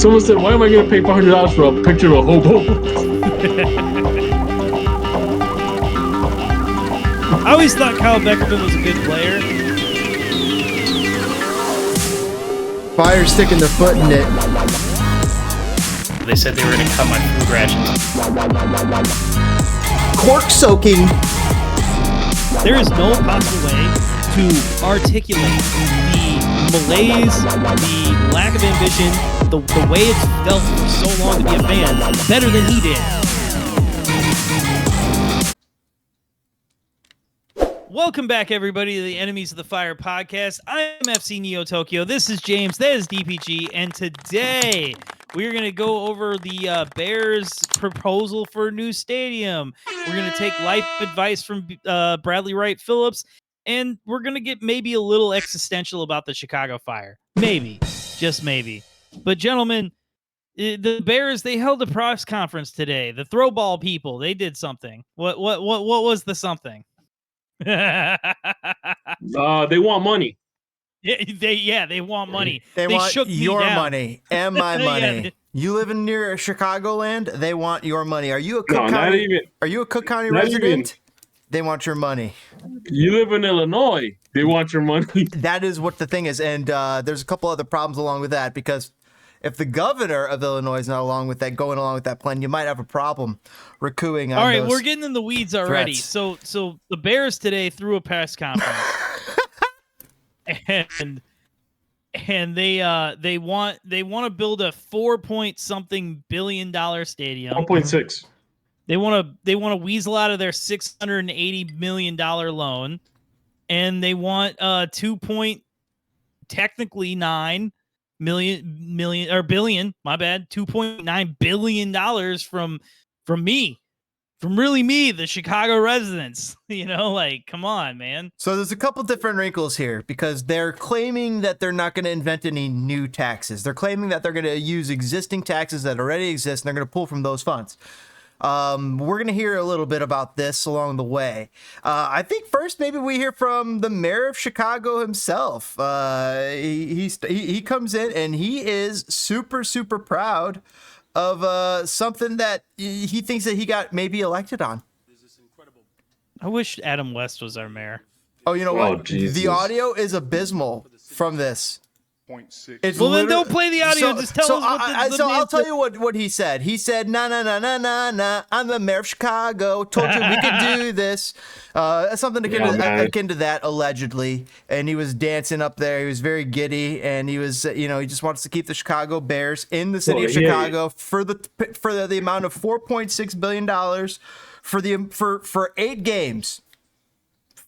Someone said, "Why am I gonna pay $500 for a picture of a hobo?" I always thought Kyle Beckerman was a good player. Fire sticking their foot in it. They said they were going to cut my food rations. Cork soaking. There is no possible way to articulate the malaise, the lack of ambition, the way it's felt for so long to be a fan better than he did. Welcome back, everybody, to the Enemies of the Fire podcast. I'm FC Neo Tokyo. This is James. That is DPG. And today, we're going to go over the Bears' proposal for a new stadium. We're going to take life advice from Bradley Wright Philips. And we're going to get maybe a little existential about the Chicago Fire. Maybe. Just maybe. But, gentlemen, the Bears, they held a press conference today. The throw ball people, they did something. What was the something? They want money. They want money. They want shook your me down. money and my money. Yeah. You live near Chicagoland, they want your money. Are you a Cook No, not County? even. Are you a Cook County Not resident? They want your money. You live in Illinois. They want your money. That is what the thing is, and there's a couple other problems along with that, because if the governor of Illinois is not going along with that plan, you might have a problem recouing on All right, those we're getting in the weeds already. threats. So the Bears today threw a press conference, and they want to build a $4-point-something billion stadium. 1.6. They want to weasel out of their $680 million loan, and they want $2.9 billion, my bad, $2.9 billion from me, the Chicago residents. Come on, man. So there's a couple different wrinkles here, because they're claiming that they're not going to invent any new taxes. They're claiming that they're going to use existing taxes that already exist, and they're going to pull from those funds. We're going to hear a little bit about this along the way. I think first maybe we hear from the mayor of Chicago himself. He comes in and he is super, super proud of something that he thinks that he got maybe elected on. I wish Adam West was our mayor. Oh, you know what? Jesus. The audio is abysmal from this. It's Well, then don't play the audio. Just tell us what the I'll tell you what he said. He said, "Nah, I'm the mayor of Chicago. Told you we could do this." Something akin to that, allegedly. And he was dancing up there. He was very giddy, and he was, he just wants to keep the Chicago Bears in the city of Chicago for the amount of $4.6 billion for 8 games,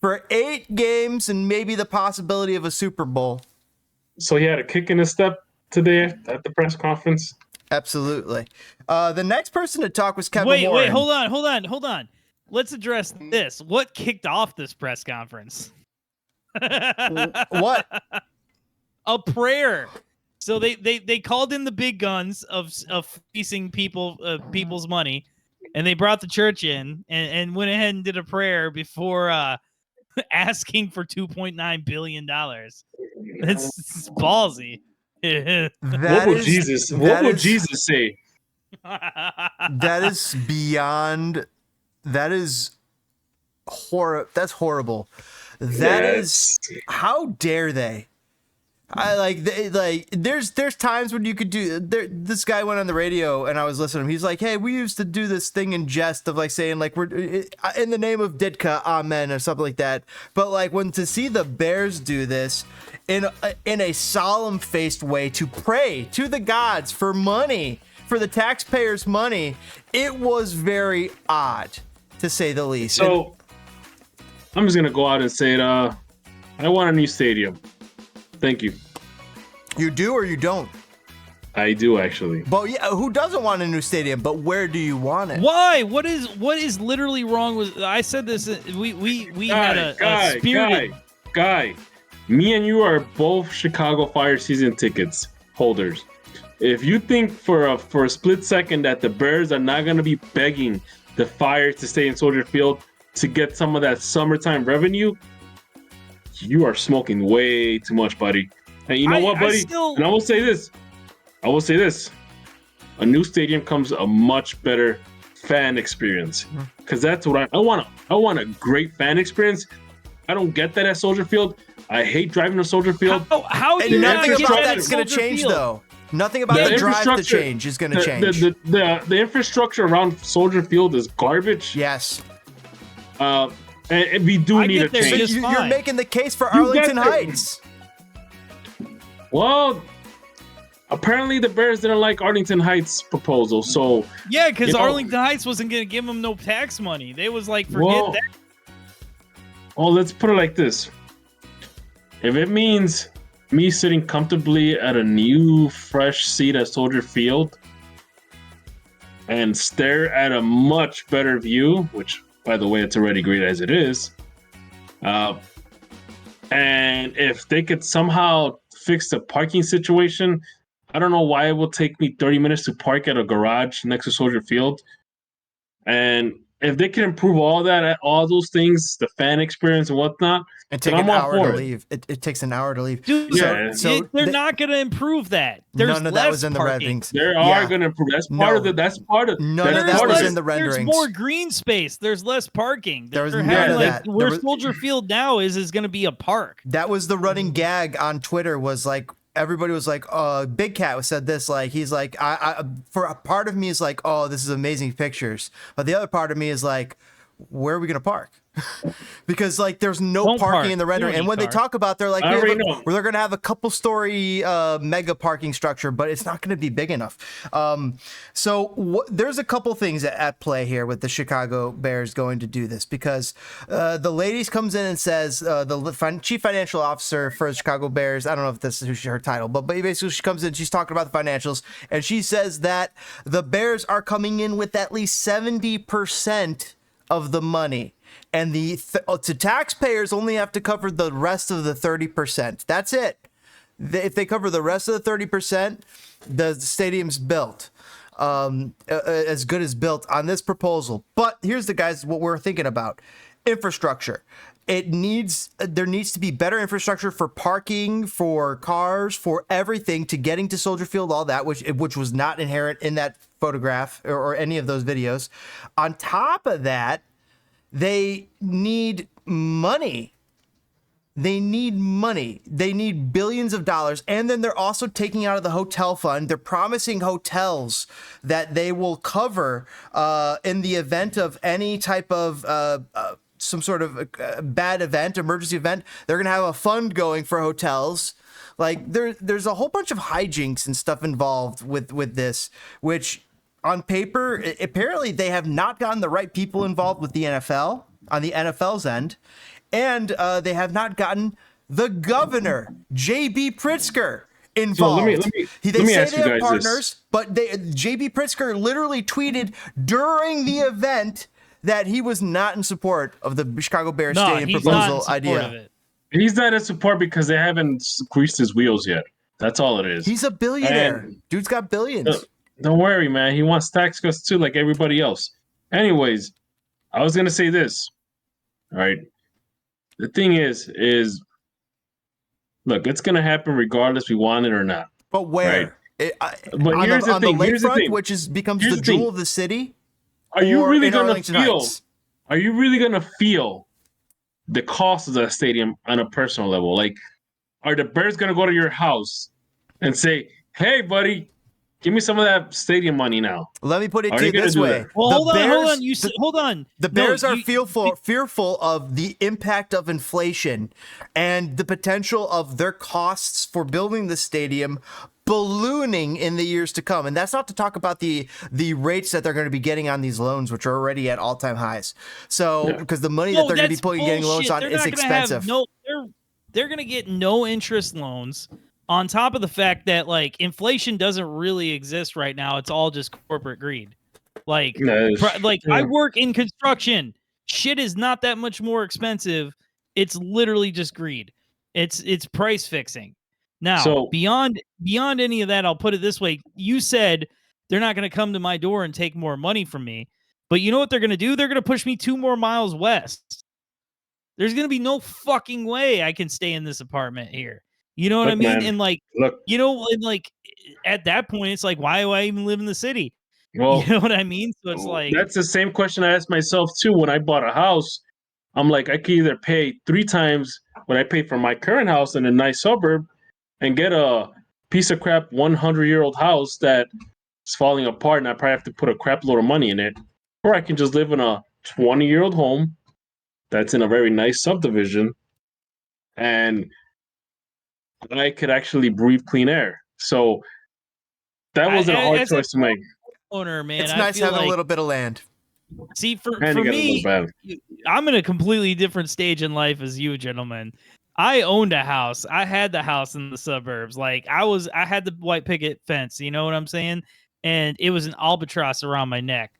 for 8 games, and maybe the possibility of a Super Bowl. So he had a kick in his step today at the press conference. Absolutely. The next person to talk was Kevin Warren. Wait, hold on. Let's address this. What kicked off this press conference? What? A prayer. So they called in the big guns of fleecing people's money, and they brought the church in and went ahead and did a prayer before asking for $2.9 billion. It's ballsy. What would Jesus say? That is beyond. That is horrible. That's horrible. Is. How dare they? There's times when you could do. This guy went on the radio and I was listening to him. He's like, "Hey, we used to do this thing in jest of saying we're in the name of Ditka, amen," or something like that. But when to see the Bears do this in a solemn-faced way to pray to the gods for money, for the taxpayers' money, it was very odd, to say the least. So I'm just gonna go out and say it. I want a new stadium. Thank you. You do or you don't? I do, actually. But yeah, who doesn't want a new stadium? But where do you want it? Why? What is literally wrong with? I said this. We had a spirited guy. Me and you are both Chicago Fire season tickets holders. If you think for a split second that the Bears are not gonna be begging the Fire to stay in Soldier Field to get some of that summertime revenue, you are smoking way too much, buddy. And you know what, buddy? And I will say this. a new stadium comes a much better fan experience. Because that's what I want. I want a great fan experience. I don't get that at Soldier Field. I hate driving to Soldier Field. How do you nothing not get about that that's at going to Soldier change, Field? though. Nothing about the drive to change is going to change. The infrastructure around Soldier Field is garbage. Yes. And we do need a get there change. just You're fine. making the case for You Arlington get there. Heights. Well, apparently the Bears didn't like Arlington Heights' proposal, so Yeah, because You know- Arlington Heights wasn't going to give them no tax money. They was like, forget that. Well, let's put it like this. If it means me sitting comfortably at a new, fresh seat at Soldier Field and stare at a much better view, which, by the way, it's already great as it is, and if they could somehow fix the parking situation, I don't know why it will take me 30 minutes to park at a garage next to Soldier Field. And if they can improve all those things, the fan experience and whatnot, It then takes I'm an all hour for to it. leave. It takes an hour to leave. Dude, Yeah. they're they- not going to improve that. There's none of less that was in the parking. renderings. They Yeah. are going to improve. That's part of No. the. That's part of. None that's of that part was of in it. the renderings. There's more green space. There's less parking. There was They're none having, of like, that. where There was- Soldier Field now is going to be a park. That was the running gag on Twitter. Was like everybody was like, Big Cat said this. Like he's like, I for a part of me is like, oh, this is amazing pictures, but the other part of me is like, where are we gonna park? Because like there's no Don't parking park. in the You rendering, don't and need when they cars. talk about, they're like, I already know. they're gonna have a couple story mega parking structure, but it's not gonna be big enough. There's a couple things at play here with the Chicago Bears going to do this, because the ladies comes in and says, chief financial officer for the Chicago Bears, I don't know if this is her title, but basically she comes in, she's talking about the financials, and she says that the Bears are coming in with at least 70% of the money, and to taxpayers only have to cover the rest of the 30%. That's it. If they cover the rest of the 30%, the stadium's built, as good as built on this proposal. But here's what we're thinking about: infrastructure. There needs to be better infrastructure for parking, for cars, for everything, to getting to Soldier Field, all that, which was not inherent in that photograph or any of those videos. On top of that, they need money. They need billions of dollars. And then they're also taking out of the hotel fund. They're promising hotels that they will cover in the event of any type of some sort of bad event, emergency event. They're going to have a fund going for hotels. Like there's a whole bunch of hijinks and stuff involved with this, which on paper, apparently they have not gotten the right people involved with the NFL on the NFL's end. And they have not gotten the governor, J.B. Pritzker, involved. So let me ask you guys partners, this. but J.B. Pritzker literally tweeted during the event that he was not in support of the Chicago Bears No, stadium he's not in proposal support idea. of it. He's not in support because they haven't greased his wheels yet. That's all it is. He's a billionaire. And- Dude's got billions. Don't worry, man. He wants tax cuts too, like everybody else. Anyways, I was gonna say this. All right. The thing is, look, it's gonna happen regardless we want it or not. But where? But here's the on thing. the Here's the lakefront, thing. which becomes Here's the the thing. jewel of the city. Are you or really in gonna Arlington feel? Heights? Are you really gonna feel the cost of that stadium on a personal level? Like, are the Bears gonna go to your house and say, "Hey, buddy, give me some of that stadium money now"? Let me put it Are to they you gonna this do way. that? Well, The hold on. Bears- Hold on. The No, Bears are you- fearful of the impact of inflation and the potential of their costs for building the stadium ballooning in the years to come. And that's not to talk about the rates that they're going to be getting on these loans, which are already at all-time highs. So, because the money that they're going to be getting loans on They're is not gonna have expensive. they're going to get no interest loans, on top of the fact that, like, inflation doesn't really exist right now. It's all just corporate greed. Like, I work in construction. Shit is not that much more expensive. It's literally just greed. It's price fixing. Now, So- beyond any of that, I'll put it this way. You said they're not going to come to my door and take more money from me. But you know what they're going to do? They're going to push me 2 more miles west. There's going to be no fucking way I can stay in this apartment here. You know what I Look, mean? man, And like, look, you know, and like at that point, it's like, why do I even live in the city? You well, know what I mean? So it's like, that's the same question I asked myself too when I bought a house. I'm like, I could either pay 3 times what I pay for my current house in a nice suburb and get a piece of crap 100-year-old house that is falling apart and I probably have to put a crap load of money in it. Or I can just live in a 20-year-old home that's in a very nice subdivision and I could actually breathe clean air. So that wasn't a hard as a choice to make. owner, man, It's I nice feel having like, a little bit of land. see, And for you got a little me, bad. I'm in a completely different stage in life as you, gentlemen. I owned a house. I had the house in the suburbs. Like I had the white picket fence. You know what I'm saying? And it was an albatross around my neck.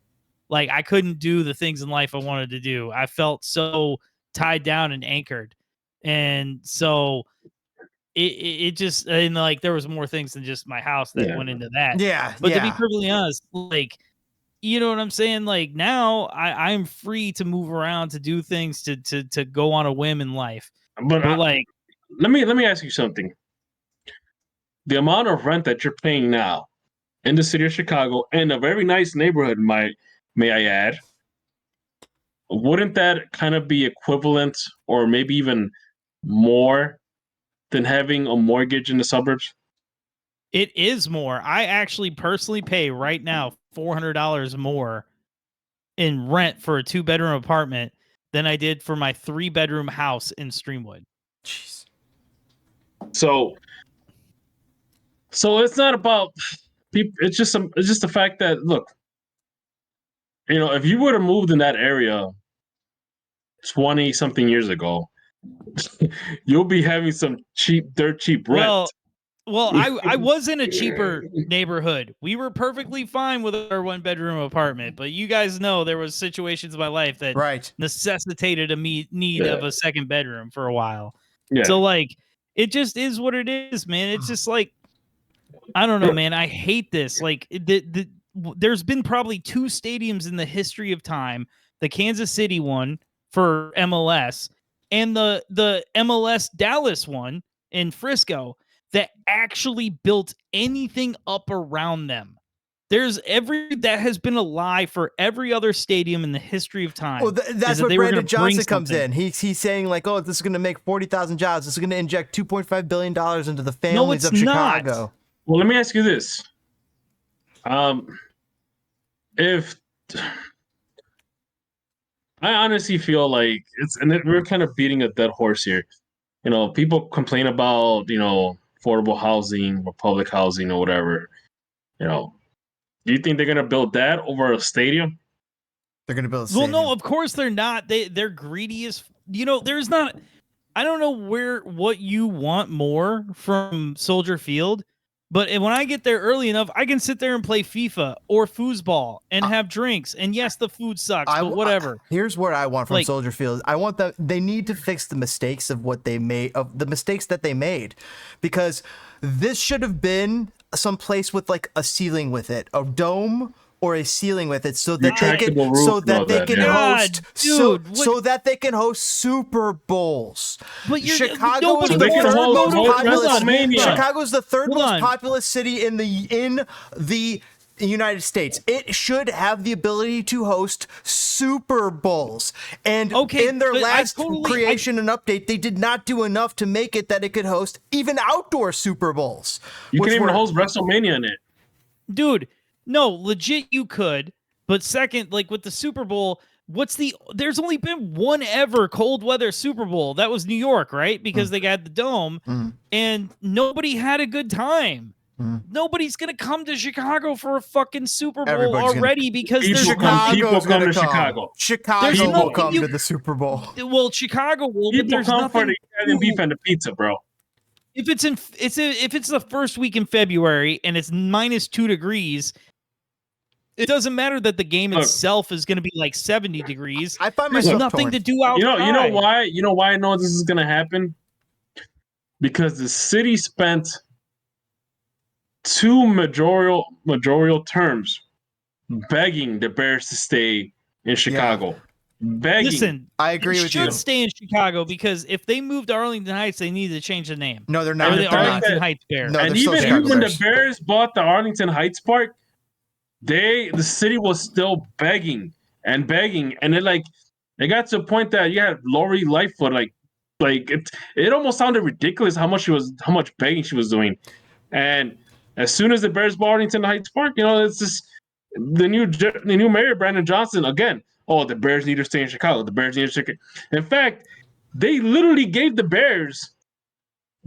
Like I couldn't do the things in life I wanted to do. I felt so tied down and anchored. And so it just, and like there was more things than just my house that Yeah. went into that. Yeah, But to be yeah. perfectly honest, like, you know what I'm saying? Like now I'm free to move around, to do things, to go on a whim in life. But But like, let me ask you something. The amount of rent that you're paying now in the city of Chicago, in a very nice neighborhood, may I add, wouldn't that kind of be equivalent or maybe even more than having a mortgage in the suburbs? it is more. I actually personally pay right now $400 more in rent for a 2-bedroom apartment than I did for my 3-bedroom house in Streamwood. Jeez. So it's not about people. It's just the fact that look, if you would have moved in that area 20 something years ago, you'll be having some dirt cheap rent. Well, I was in a cheaper neighborhood. We were perfectly fine with our 1-bedroom apartment, but you guys know there was situations in my life that Right. necessitated a need Yeah. of a second bedroom for a while. Yeah. So like, it just is what it is, man. It's just like, I don't know, man. I hate this. Like there's been probably 2 stadiums in the history of time: the Kansas City one for MLS and the MLS Dallas one in Frisco that actually built anything up around them. That has been a lie for every other stadium in the history of time. Well, that's where Brandon Johnson comes in. He's saying like, oh, this is going to make 40,000 jobs. This is going to inject $2.5 billion into the families of Chicago. Not. Well, let me ask you this. If I honestly feel like we're kind of beating a dead horse here. People complain about, affordable housing or public housing or whatever. Do you think they're going to build that over a stadium? They're going to build a Well, stadium. no, of course they're not. They're greedy as, there's not, I don't know what you want more from Soldier Field, but when I get there early enough, I can sit there and play FIFA or foosball and have drinks. And yes, the food sucks, but whatever. Here's what I want from Soldier Field. I want they need to fix the mistakes of what they made, of the mistakes that they made, because this should have been some place with like a ceiling with it, a dome or a ceiling with it, so that they can so that they can host Super Bowls. But Chicago is the third most populous city in the United States. It should have the ability to host Super Bowls. And in their last creation and update, they did not do enough to make it that it could host even outdoor Super Bowls. You can even host WrestleMania in it. Dude, no, legit you could. But second, like with the Super Bowl, there's only been one ever cold weather Super Bowl. That was New York, right? Because they got the dome and nobody had a good time. Nobody's going to come to Chicago for a fucking Super Bowl already because people come to Chicago. Chicago will come to the Super Bowl. Well, Chicago will, but there's come nothing for the Italian beef and the pizza, bro. If it's the first week in February and it's -2 degrees, it doesn't matter that the game itself is going to be like 70 degrees. I find myself nothing to do outside. You know why? You know why I know this is going to happen? Because the city spent 2 majorial terms begging the Bears to stay in Chicago. begging. Listen, I agree they with you. should stay in Chicago because if they move to Arlington Heights, they need to change the name. No, they're Or not. the They're not. Arlington Heights Bears. No, And they're still even Chicago when the Bears. Bears bought the Arlington Heights Park, the city was still begging and begging, and it got to a point that you had Lori Lightfoot like it almost sounded ridiculous how much begging she was doing. And as soon as the Bears bought Arlington Heights Park, it's just the new mayor Brandon Johnson again. Oh, the Bears need to stay in Chicago. The Bears need to stay. In fact, they literally gave the Bears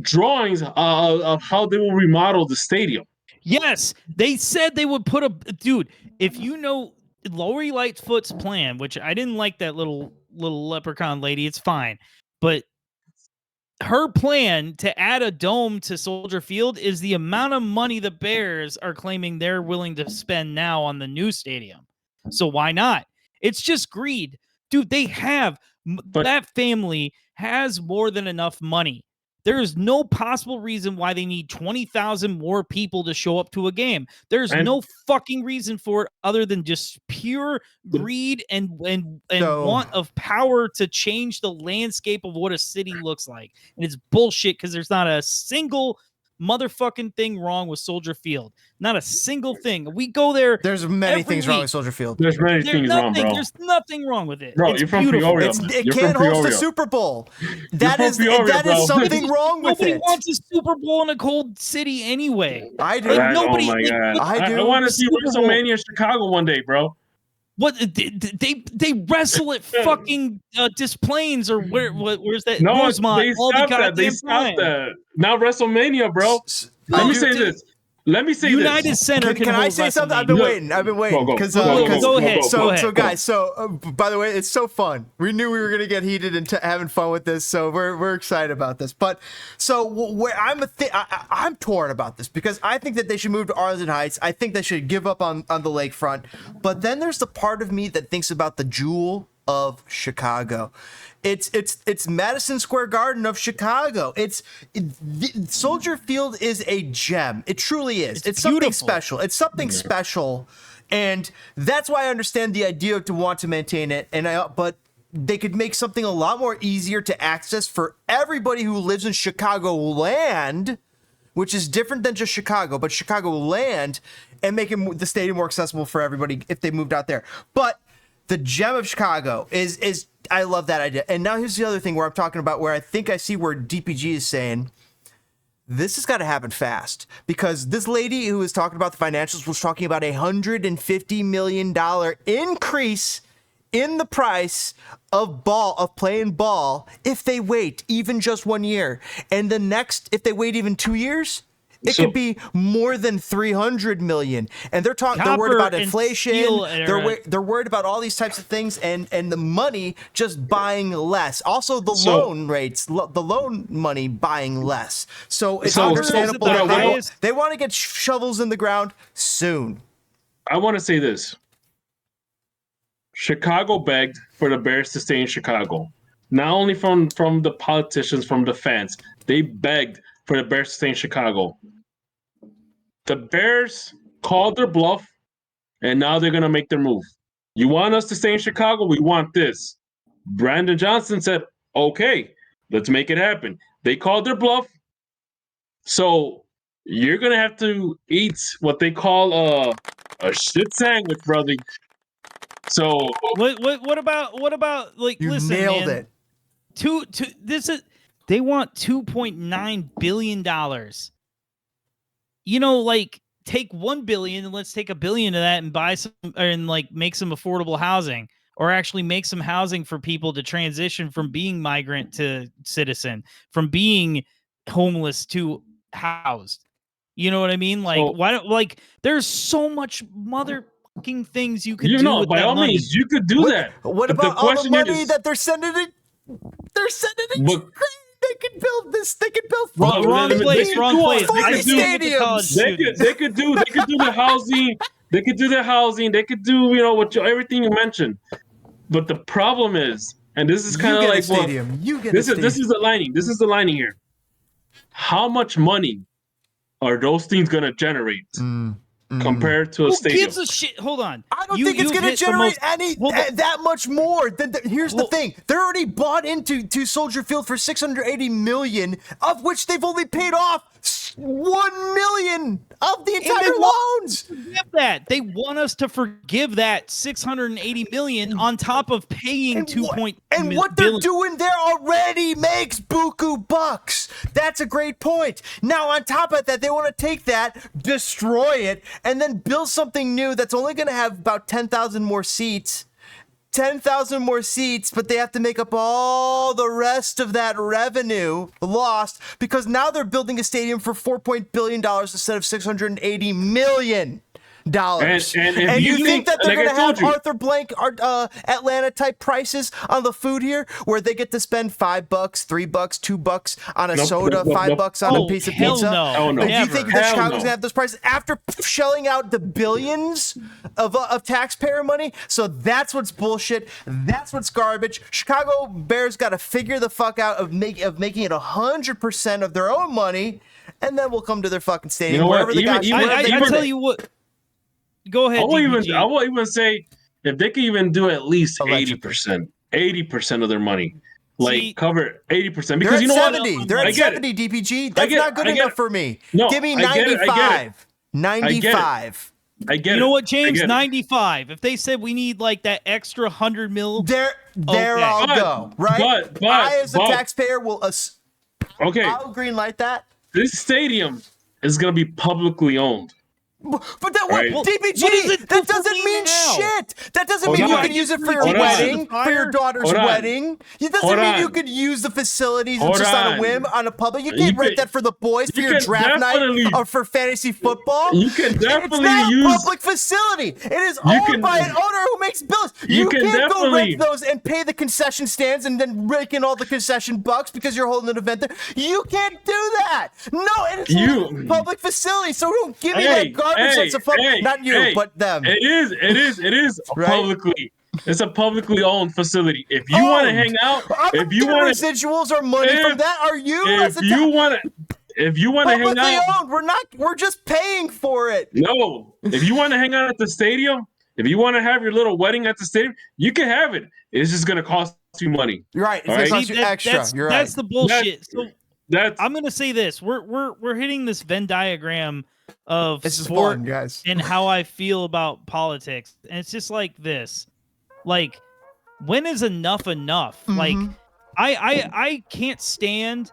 drawings of how they will remodel the stadium. Yes, they said they would put dude. If you know Lori Lightfoot's plan, which I didn't like that little leprechaun lady, it's fine, but her plan to add a dome to Soldier Field is the amount of money the Bears are claiming they're willing to spend now on the new stadium. So why not? It's just greed, dude. They have that family has more than enough money. There is no possible reason why they need 20,000 more people to show up to a game. There's no fucking reason for it other than just pure greed and want of power to change the landscape of what a city looks like. And it's bullshit because there's not a single motherfucking thing wrong with Soldier Field. Not a single thing. We go there. There's many things wrong with Soldier Field. There's many things wrong, bro. There's nothing wrong with it. Bro, it's you're from beautiful. Peoria. It can't host the Super Bowl. That is something wrong with Nobody it. wants a Super Bowl in a cold city anyway. I do. Nobody. Oh my God. I do. I want to see WrestleMania in Chicago one day, bro. What they wrestle at fucking Des Plaines or where's that? No, Rosemont, they stopped that. They stopped that. Now WrestleMania, bro. Let me say this. United Center. Can I say something? I've been waiting. Go ahead. So guys, by the way, it's so fun. We knew we were gonna get heated and having fun with this, so we're excited about this. But so where I'm torn about this because I think that they should move to Arlington Heights. I think they should give up on the lakefront. But then there's the part of me that thinks about the jewel of Chicago. It's Madison Square Garden of Chicago. Soldier Field is a gem. It truly is. It's something special. It's something special, and that's why I understand the idea to want to maintain it. But they could make something a lot more easier to access for everybody who lives in Chicagoland, which is different than just Chicago, but Chicagoland, and make the stadium more accessible for everybody if they moved out there. But the gem of Chicago is I love that idea. And now here's the other thing where I'm talking about where I think I see where DPG is saying this has got to happen fast, because this lady who was talking about the financials was talking about $150 million increase in the price of playing ball if they wait even just 1 year. And the next, if they wait even 2 years, it could be more than 300 million. And they're worried about inflation. They're worried about all these types of things and the money just buying less. Also the loan rates, the loan money buying less. So it's understandable that they want to get shovels in the ground soon. I want to say this. Chicago begged for the Bears to stay in Chicago. Not only from the politicians, from the fans. They begged for the Bears to stay in Chicago. The Bears called their bluff, and now they're going to make their move. You want us to stay in Chicago? We want this. Brandon Johnson said, okay, let's make it happen. They called their bluff. So you're going to have to eat what they call a shit sandwich, brother. So what about like, you listen, nailed man, it. They want $2.9 billion. Like take $1 billion and let's take $1 billion of that and buy some and like make some affordable housing, or actually make some housing for people to transition from being migrant to citizen, from being homeless to housed. You know what I mean? Like, why don't there's so much motherfucking things you could do with by that all money. means, you could do that. What about all the money that they're sending it? They're sending it. They could build this. They could build wrong place. 40 stadiums. They could do the housing. They could do the housing. They could do everything you mentioned. But the problem is, and this is kind of like this is the lining. This is the lining here. How much money are those things going to generate? compared to a Who stadium. gives a shit? Hold on. I don't think it's going to generate that much more. Here's the thing: they're already bought into Soldier Field for $680 million, of which they've only paid off $1 million of the entire loans. Forgive that. They want us to forgive that $680 million on top of paying $2.2 and what they're doing there already makes buku bucks. That's a great point. Now, on top of that, they want to take that, destroy it, and then build something new that's only going to have about 10,000 more seats. 10,000 more seats, but they have to make up all the rest of that revenue lost because now they're building a stadium for $4 billion instead of $680 million. And you think that they're going to have Arthur Blank Atlanta type prices on the food here where they get to spend $5, $3, $2 on a soda, $5 on a piece of pizza? No. Do you think that Chicago's going to have those prices after shelling out the billions of taxpayer money? So that's what's bullshit. That's what's garbage. Chicago Bears got to figure the fuck out of making it 100% of their own money, and then we'll come to their fucking stadium wherever they got. I tell you what. Go ahead. I will even say if they could even do at least 80% of their money, cover 80%. Because you know 70. what? They're at 70. DPG. That's not good enough for me. No, give me 95. 95. I get it. You know what, James? 95. If they said we need like that extra 100 mil, there I'll go. Right. But I, as a taxpayer, will. I'll green light that. This stadium is going to be publicly owned. But that DPG, that doesn't mean shit. That doesn't mean you can use it for your wedding, for your daughter's wedding. It doesn't mean you could use the facilities just on a whim on a public. You can't rent that for the boys for your draft night or for fantasy football. You can definitely it's not use a public facility. It is owned by an owner who makes bills. You can't go rent those and pay the concession stands and then rake in all the concession bucks because you're holding an event there. You can't do that. No, it is a public facility. So don't give me that garbage. Not you, but them. It is publicly. It's a publicly owned facility. If you want to hang out, if you want residuals or money from that, are you? If you want to hang out, we're just paying for it. No, if you want to hang out at the stadium, if you want to have your little wedding at the stadium, you can have it. It's just gonna cost you money. You're right. It's gonna cost you extra. You're right. That's the bullshit. I'm gonna say this. We're hitting this Venn diagram of sport guys, and how I feel about politics, and it's just like this. Like, when is enough enough? Mm-hmm. Like, I can't stand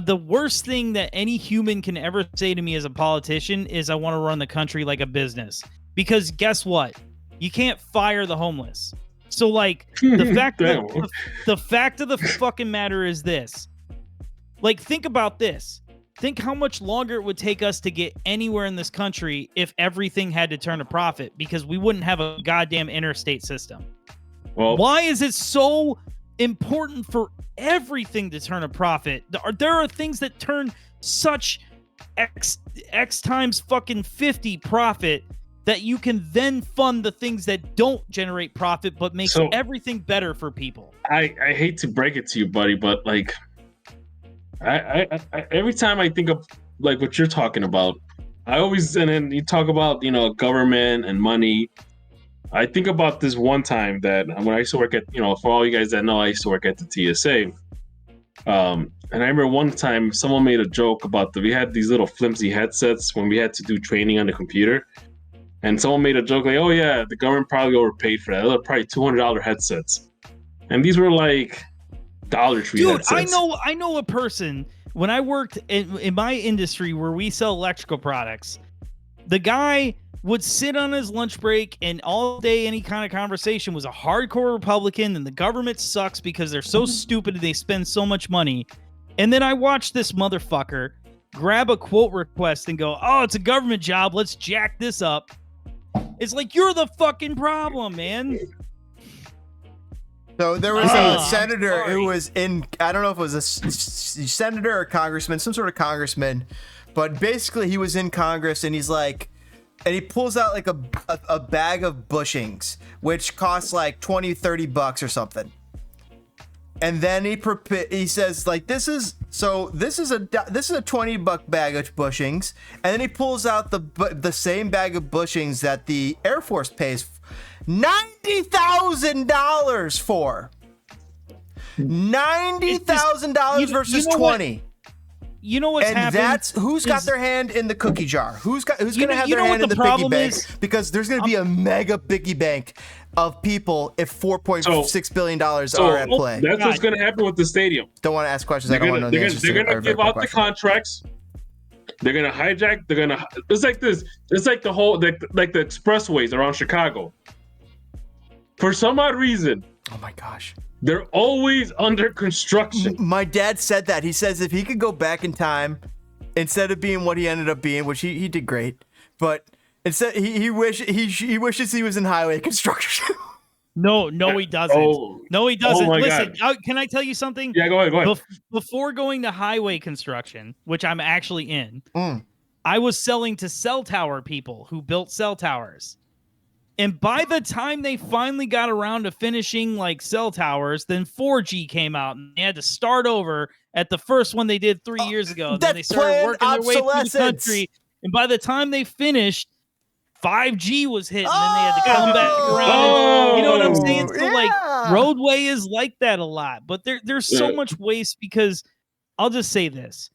the worst thing that any human can ever say to me as a politician is I want to run the country like a business. Because guess what? You can't fire the homeless. So like the fact of the fucking matter is this. Like, think about this. Think how much longer it would take us to get anywhere in this country if everything had to turn a profit, because we wouldn't have a goddamn interstate system. Well, why is it so important for everything to turn a profit? There are things that turn such X times fucking 50 profit that you can then fund the things that don't generate profit but makes everything better for people. I hate to break it to you, buddy, but like I every time I think of like what you're talking about, I always, and then you talk about, you know, government and money. I think about this one time that when I used to work at, you know, for all you guys that know, I used to work at the TSA. And I remember one time someone made a joke about we had these little flimsy headsets when we had to do training on the computer. And someone made a joke like, oh yeah, the government probably overpaid for that. They were probably $200 headsets. And these were like Dollar Tree headsets. I know a person, when I worked in my industry where we sell electrical products, the guy would sit on his lunch break and all day any kind of conversation was a hardcore Republican and the government sucks because they're so stupid and they spend so much money. And then I watched this motherfucker grab a quote request and go, oh, it's a government job, let's jack this up. It's like, you're the fucking problem, man. So there was a senator who was in, I don't know if it was a senator or congressman, some sort of congressman, but basically he was in Congress and he's like, and he pulls out like a bag of bushings, which costs like $20-30 or something. And then he says like, this is So this is a $20 bag of bushings, and then he pulls out the same bag of bushings that the Air Force pays $90,000 for. $90,000 versus 20. You know what's happened? And that's who's got their hand in the cookie jar. Who's going to have their hand in the piggy bank? Because there's going to be a mega piggy bank of people if $4.6 billion are at play. That's what's going to happen with the stadium. Don't want to ask questions. I don't want to know the answers. They're going to give out the contracts. They're going to hijack. It's like this. It's like the whole like the expressways around Chicago. For some odd reason. Oh my gosh. They're always under construction. My dad said that. He says if he could go back in time, instead of being what he ended up being, which he did great, but instead he wishes he was in highway construction. No, he doesn't. No, he doesn't. Listen, can I tell you something? Yeah, go ahead. Before going to highway construction, which I'm actually in, I was selling to cell tower people who built cell towers. And by the time they finally got around to finishing like cell towers, then 4G came out and they had to start over at the first one they did 3 years ago. Then they started working their way through the country. And by the time they finished, 5G was hitting and they had to come back around. You know what I'm saying? So like roadway is like that a lot. But there's so much waste because I'll just say this.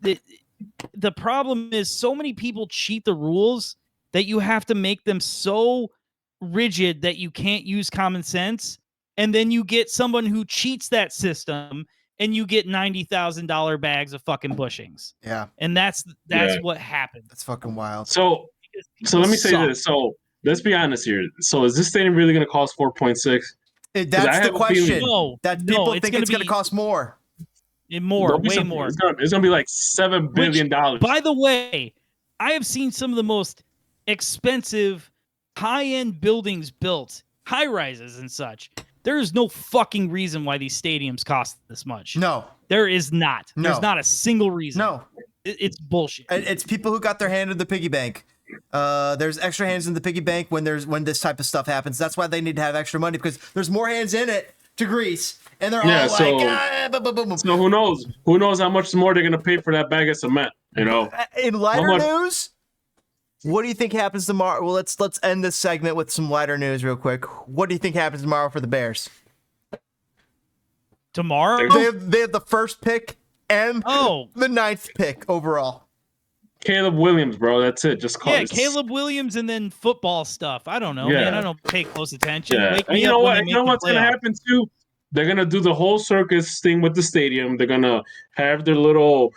The problem is so many people cheat the rules that you have to make them so rigid that you can't use common sense, and then you get someone who cheats that system, and you get $90,000 bags of fucking bushings. Yeah, and that's what happened. That's fucking wild. So let me say this. So let's be honest here. So is this stadium really going to cost 4.6? That's the question. No, people think it's going to cost more. Way more. It's going to be like $7 billion. By the way, I have seen some of the most expensive high-end buildings built, high-rises and such. There is no fucking reason why these stadiums cost this much. No. There is not. No. There's not a single reason. No. It's bullshit. It's people who got their hand in the piggy bank. There's extra hands in the piggy bank when this type of stuff happens. That's why they need to have extra money, because there's more hands in it to grease. And they're all like, So who knows? Who knows how much more they're going to pay for that bag of cement, you know? In lighter news, what do you think happens tomorrow? Well, let's end this segment with some lighter news real quick. What do you think happens tomorrow for the Bears? Tomorrow? They have the first pick and the 9th pick overall. Caleb Williams, bro. That's it. Just call it. Caleb Williams and then football stuff. I don't know, man. I don't pay close attention. Yeah. And you know what? You know what's going to happen too? They're going to do the whole circus thing with the stadium. They're going to have their little,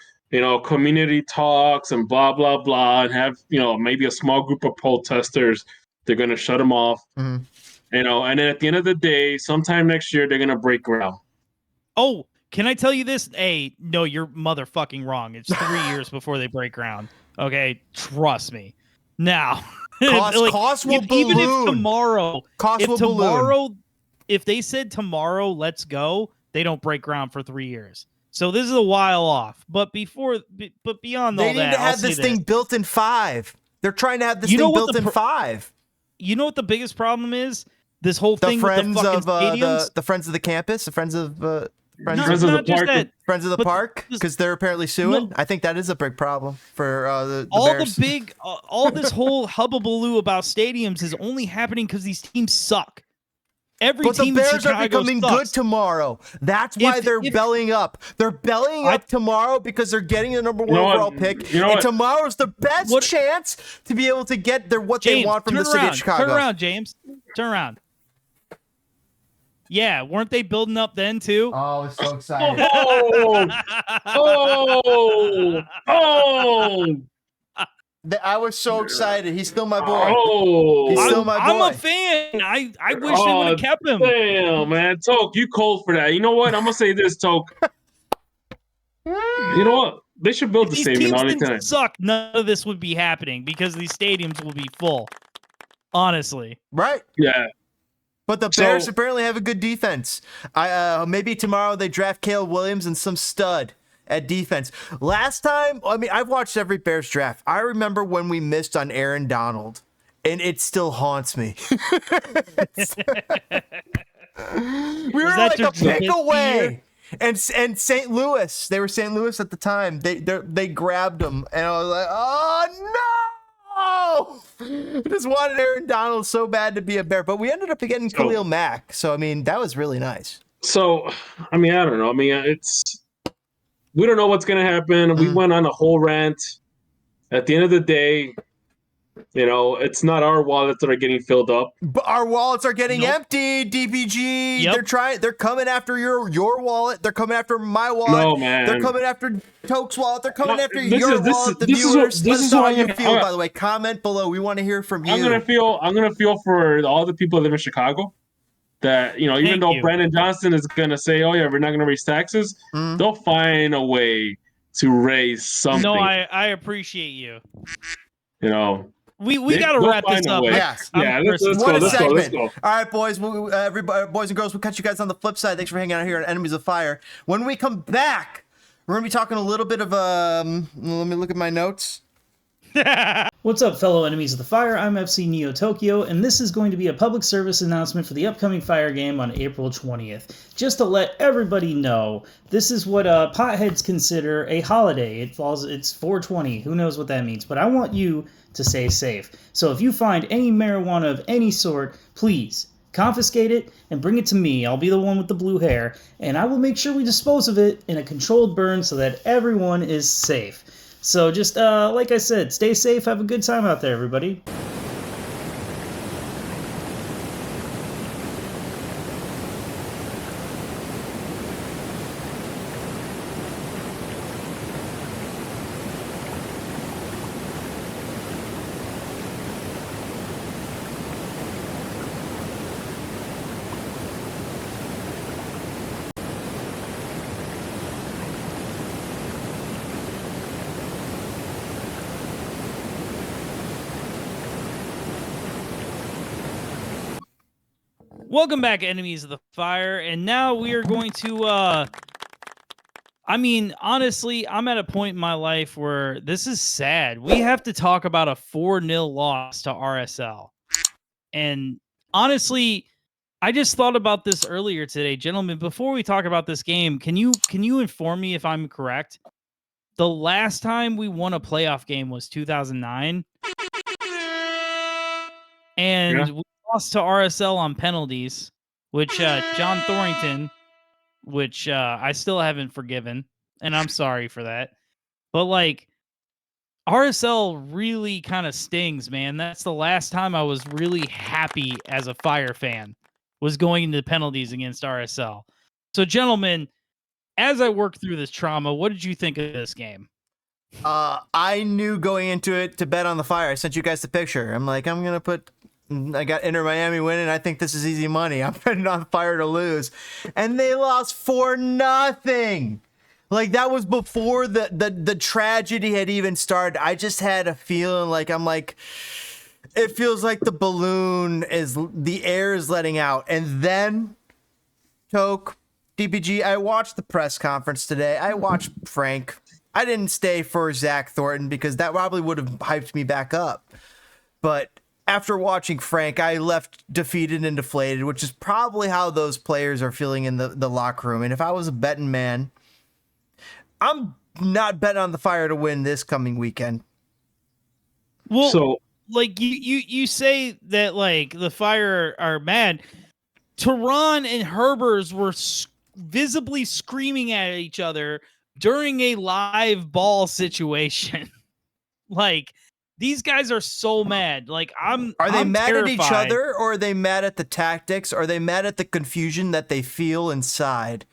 community talks and blah, blah, blah, and have, maybe a small group of protesters. They're going to shut them off, and then at the end of the day, sometime next year, they're going to break ground. Oh, can I tell you this? Hey, no, you're motherfucking wrong. It's 3 years before they break ground. Okay, trust me. Now, cost will balloon. Even if tomorrow, balloon. If they said tomorrow, let's go, they don't break ground for 3 years. So this is a while off. But beyond all that, they need to have this thing built in 5. They're trying to have this thing built in 5. You know what the biggest problem is? This whole thing with the fucking stadiums? The friends of the campus, the friends of Friends of the park, because they're apparently suing. No, I think that is a big problem for the Bears. All this whole hubbubaloo about stadiums is only happening because these teams suck. But the Bears are becoming good tomorrow. That's why they're bellying up. They're bellying up tomorrow because they're getting the number 1 overall pick. And tomorrow's the best chance to be able to get what they want from the city of Chicago. Turn around, James. Turn around. Yeah, weren't they building up then too? Oh, it's so exciting. I was so excited. He's still my boy. He's still my boy. I'm a fan. I wish they would have kept him. Damn, man. Toke, you cold for that. You know what? I'm going to say this, Toke. You know what? They should build the stadium all the time. Suck. None of this would be happening because these stadiums will be full. Honestly. Right? Yeah. But the Bears apparently have a good defense. Maybe tomorrow they draft Caleb Williams and some stud at defense. Last time, I've watched every Bears draft. I remember when we missed on Aaron Donald, and it still haunts me. We were like a pick away. And St. Louis, they were St. Louis at the time. They grabbed him, and I was like, oh no! I just wanted Aaron Donald so bad to be a Bear, but we ended up getting Khalil Mack. So I mean, that was really nice. So, I mean, I don't know. I mean, we don't know what's gonna happen. We went on a whole rant. At the end of the day, it's not our wallets that are getting filled up. But our wallets are getting empty, DPG. Yep. They're coming after your wallet. They're coming after my wallet. No, man. They're coming after Toke's wallet. They're coming after this your is- this wallet, is- the this is viewers. what- Let this us is know what how you I'm- feel, by the way. Comment below. We want to hear from you. I'm gonna feel for all the people that live in Chicago. That even Thank though you. Brandon Johnson is gonna say, "Oh yeah, we're not gonna raise taxes," they'll find a way to raise something. No, I appreciate you. We They'll gotta wrap this find a up. way. Yes. Yeah, let's What a go. segment. Let's go. All right, boys. Everybody, boys and girls, we'll catch you guys on the flip side. Thanks for hanging out here on Enemies of Fire. When we come back, we're going to be talking a little bit of, let me look at my notes. What's up, fellow enemies of the fire? I'm FC Neo Tokyo, and this is going to be a public service announcement for the upcoming Fire game on April 20th. Just to let everybody know, this is what potheads consider a holiday. It's 420. Who knows what that means? But I want you to stay safe. So if you find any marijuana of any sort, please confiscate it and bring it to me. I'll be the one with the blue hair, and I will make sure we dispose of it in a controlled burn so that everyone is safe. So just, like I said, stay safe, have a good time out there, everybody. Welcome back, Enemies of the Fire, and now we are going to I mean, honestly, I'm at a point in my life where this is sad. We have to talk about a 4-0 loss to RSL. And honestly, I just thought about this earlier today. Gentlemen, before we talk about this game, can you inform me if I'm correct? The last time we won a playoff game was 2009. And we lost to RSL on penalties, which John Thorrington, which I still haven't forgiven, and I'm sorry for that. But like, RSL really kind of stings, man. That's the last time I was really happy as a Fire fan, was going into penalties against RSL. So, gentlemen, as I work through this trauma, what did you think of this game? I knew going into it to bet on the Fire. I sent you guys the picture. I'm like, I got Inter Miami winning. I think this is easy money. I'm betting on the Fire to lose. And they lost 4-0. Like, that was before the tragedy had even started. I just had a feeling it feels like the balloon the air is letting out. And then, Toke, DPG, I watched the press conference today. I watched Frank. I didn't stay for Zach Thornton because that probably would have hyped me back up. But after watching Frank, I left defeated and deflated, which is probably how those players are feeling in the locker room. And if I was a betting man, I'm not betting on the Fire to win this coming weekend. Well, So like you say that like the Fire are mad. Tehran and Herbers were visibly screaming at each other during a live ball situation. Like, these guys are so mad. Like, Are they I'm mad terrified. at each other, or are they mad at the tactics? Or are they mad at the confusion that they feel inside?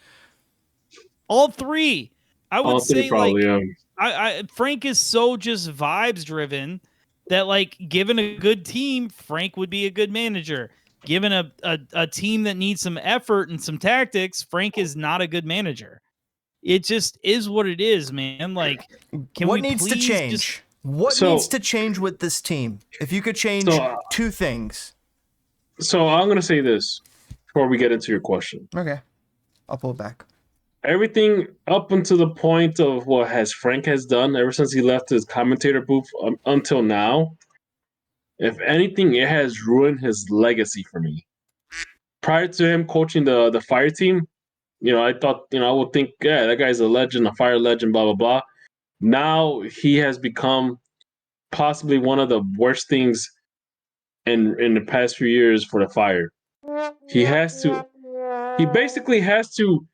All three. I would all three say probably. like Frank is so just vibes driven that like given a good team, Frank would be a good manager. Given a team that needs some effort and some tactics, Frank is not a good manager. It just is what it is, man. Like, What needs to change? What needs to change with this team? If you could change two things. So I'm gonna say this before we get into your question. Okay. I'll pull it back. Everything up until the point of what Frank has done ever since he left his commentator booth until now, if anything, it has ruined his legacy for me. Prior to him coaching the Fire team, I thought, I would think, yeah, that guy's a legend, a Fire legend, blah blah blah. Now he has become possibly one of the worst things in the past few years for the Fire. He has to. He basically has to.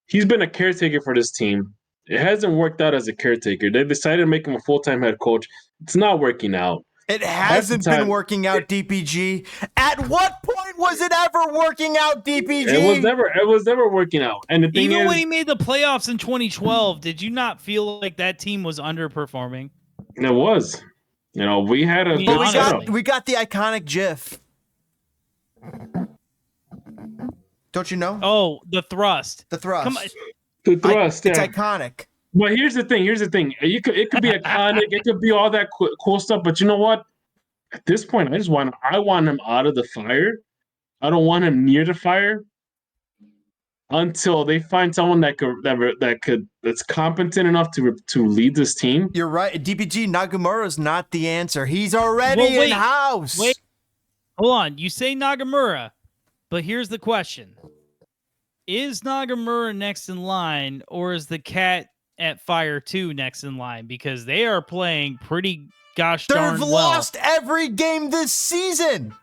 He's been a caretaker for this team. It hasn't worked out as a caretaker. They decided to make him a full-time head coach. It's not working out. It hasn't been working out, DPG. At what point was it ever working out, DPG? It was never working out. And the thing even when he made the playoffs in 2012, did you not feel like that team was underperforming? It was. We had a good setup. We got the iconic GIF. Don't you know? Oh, the thrust. The thrust. Come on. The thrust. It's iconic. But here's the thing. It could be iconic. It could be all that cool stuff. But you know what? At this point, I want him out of the Fire. I don't want him near the Fire until they find someone that's competent enough to lead this team. You're right. DPG Nagamura is not the answer. He's already in house. Wait, hold on. You say Nagamura, but here's the question: is Nagamura next in line, or is the cat at Fire 2 next in line? Because they are playing pretty darn well. They've lost every game this season.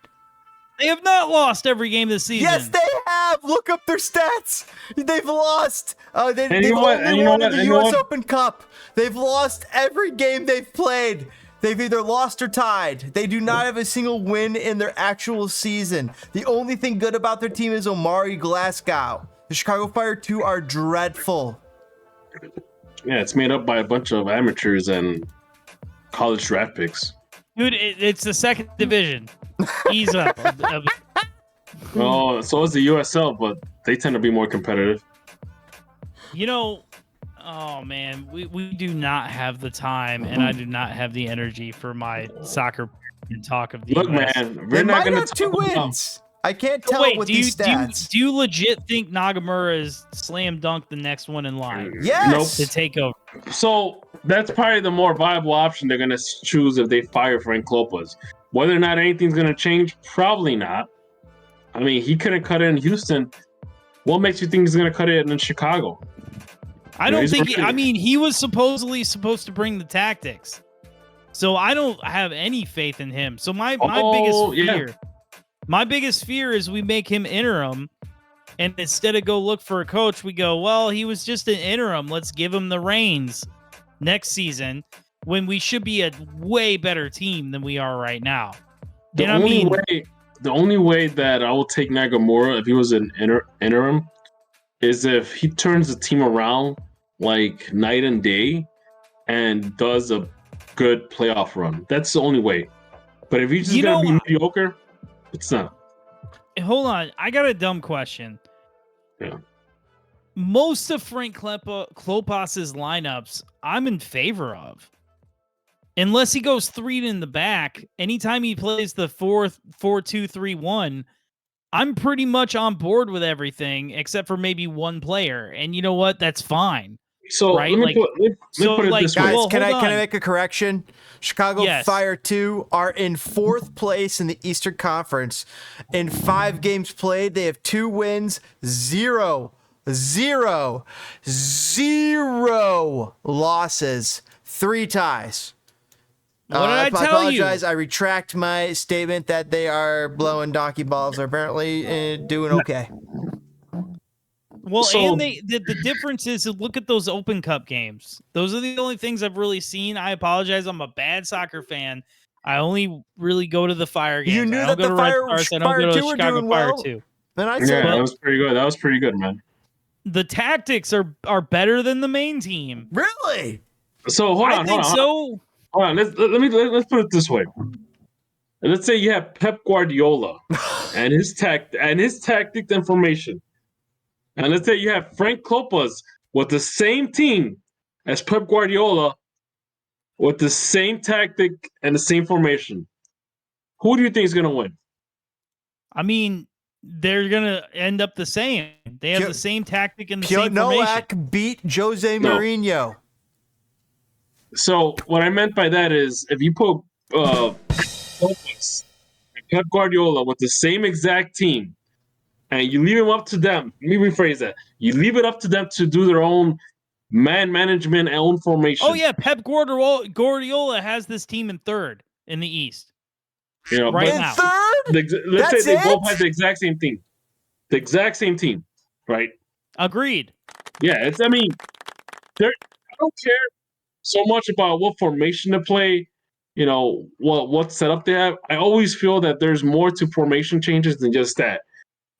They have not lost every game this season. Yes, they have. Look up their stats. They've lost. They've only won in the U.S. Open Cup. They've lost every game they've played. They've either lost or tied. They do not have a single win in their actual season. The only thing good about their team is Omari Glasgow. The Chicago Fire 2 are dreadful. Yeah, it's made up by a bunch of amateurs and college draft picks. Dude, it's the second division. Ease up. Oh, so is the USL, but they tend to be more competitive. Oh man, we do not have the time, and I do not have the energy for my soccer talk of the Look, US. man, we're not going to two wins. I can't tell with these stats. Do you legit think Nagamura is slam dunk the next one in line? Yes. Nope. To take over. So that's probably the more viable option they're going to choose if they fire Frank Klopas. Whether or not anything's going to change, probably not. I mean, he couldn't cut it in Houston. What makes you think he's going to cut it in Chicago? I don't think. He was supposed to bring the tactics, so I don't have any faith in him. So my biggest fear is we make him interim, and instead of go look for a coach, we go, well, he was just an interim. Let's give him the reins next season when we should be a way better team than we are right now. The only way that I will take Nagamura if he was an interim is if he turns the team around like night and day and does a good playoff run. That's the only way. But if he's just going to be mediocre, it's not. Hold on. I got a dumb question. Yeah. Most of Frank Klopas's lineups, I'm in favor of. Unless he goes 3 in the back, anytime he plays the 4-2-3-1, I'm pretty much on board with everything except for maybe one player. And you know what? That's fine. So right? let me put it this way. Guys, can I make a correction? Chicago Fire 2 are in 4th place in the Eastern Conference. In 5 games played, they have 2 wins, 0 losses, 3 ties. What did I tell you? I apologize. I retract my statement that they are blowing donkey balls. They're apparently doing okay. Well, and the difference is, look at those Open Cup games. Those are the only things I've really seen. I apologize. I'm a bad soccer fan. I only really go to the Fire games. You knew that the Fire 2 were doing well. Then I said, that was pretty good. That was pretty good, man. The tactics are better than the main team. Really? So hold on. Hold on. Let's put it this way. Let's say you have Pep Guardiola and his tactic information. And let's say you have Frank Klopas with the same team as Pep Guardiola with the same tactic and the same formation. Who do you think is going to win? I mean, they're going to end up the same. They have the same tactic and the same formation. Novak beat Jose Mourinho. So what I meant by that is if you put Klopas and Pep Guardiola with the same exact team, and you leave them up to them. Let me rephrase that. You leave it up to them to do their own man management and own formation. Oh yeah, Pep Guardiola has this team in third in the East. You know, right In now. third? Let's That's say they both it? have the exact same team. The exact same team, right? Agreed. Yeah, I don't care so much about what formation to play, you know, what setup they have. I always feel that there's more to formation changes than just that.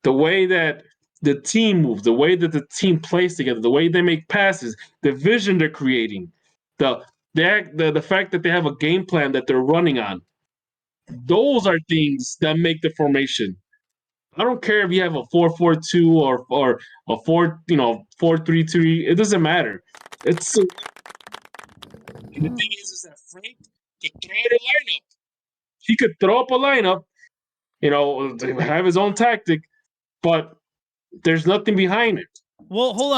The way that the team moves, the way that the team plays together, the way they make passes, the vision they're creating, the fact that they have a game plan that they're running on. Those are things that make the formation. I don't care if you have a 4-4-2 or a 4-3-3. It doesn't matter. It's and the thing is that Frank could throw out a lineup. He could throw up a lineup, have his own tactic, but there's nothing behind it. Well, hold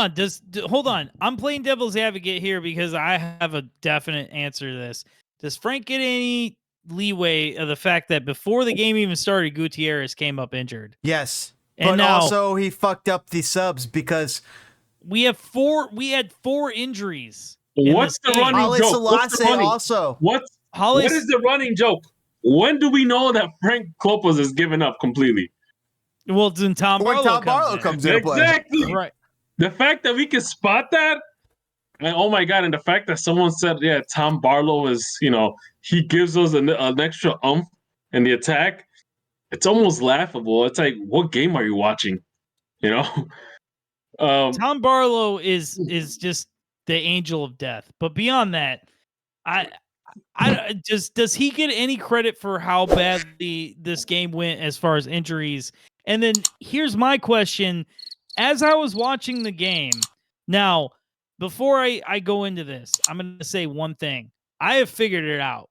on. I'm playing devil's advocate here because I have a definite answer to this. Does Frank get any leeway of the fact that before the game even started, Gutierrez came up injured? Yes. And But now also he fucked up the subs because we had four injuries. What's the running Ali joke? What's the Selassie running? also. What is the running joke? When do we know that Frank Klopas is giving up completely? Well, then Tom When Barlow Tom Barlow comes in play. Exactly. Right. The fact that we can spot that, and oh my god, and the fact that someone said, yeah, Tom Barlow is, he gives us an extra in the attack. It's almost laughable. It's like, what game are you watching? You know. Tom Barlow is just the angel of death. But beyond that, does he get any credit for how badly this game went as far as injuries? And then here's my question: as I was watching the game, now before I go into this, I'm going to say one thing: I have figured it out.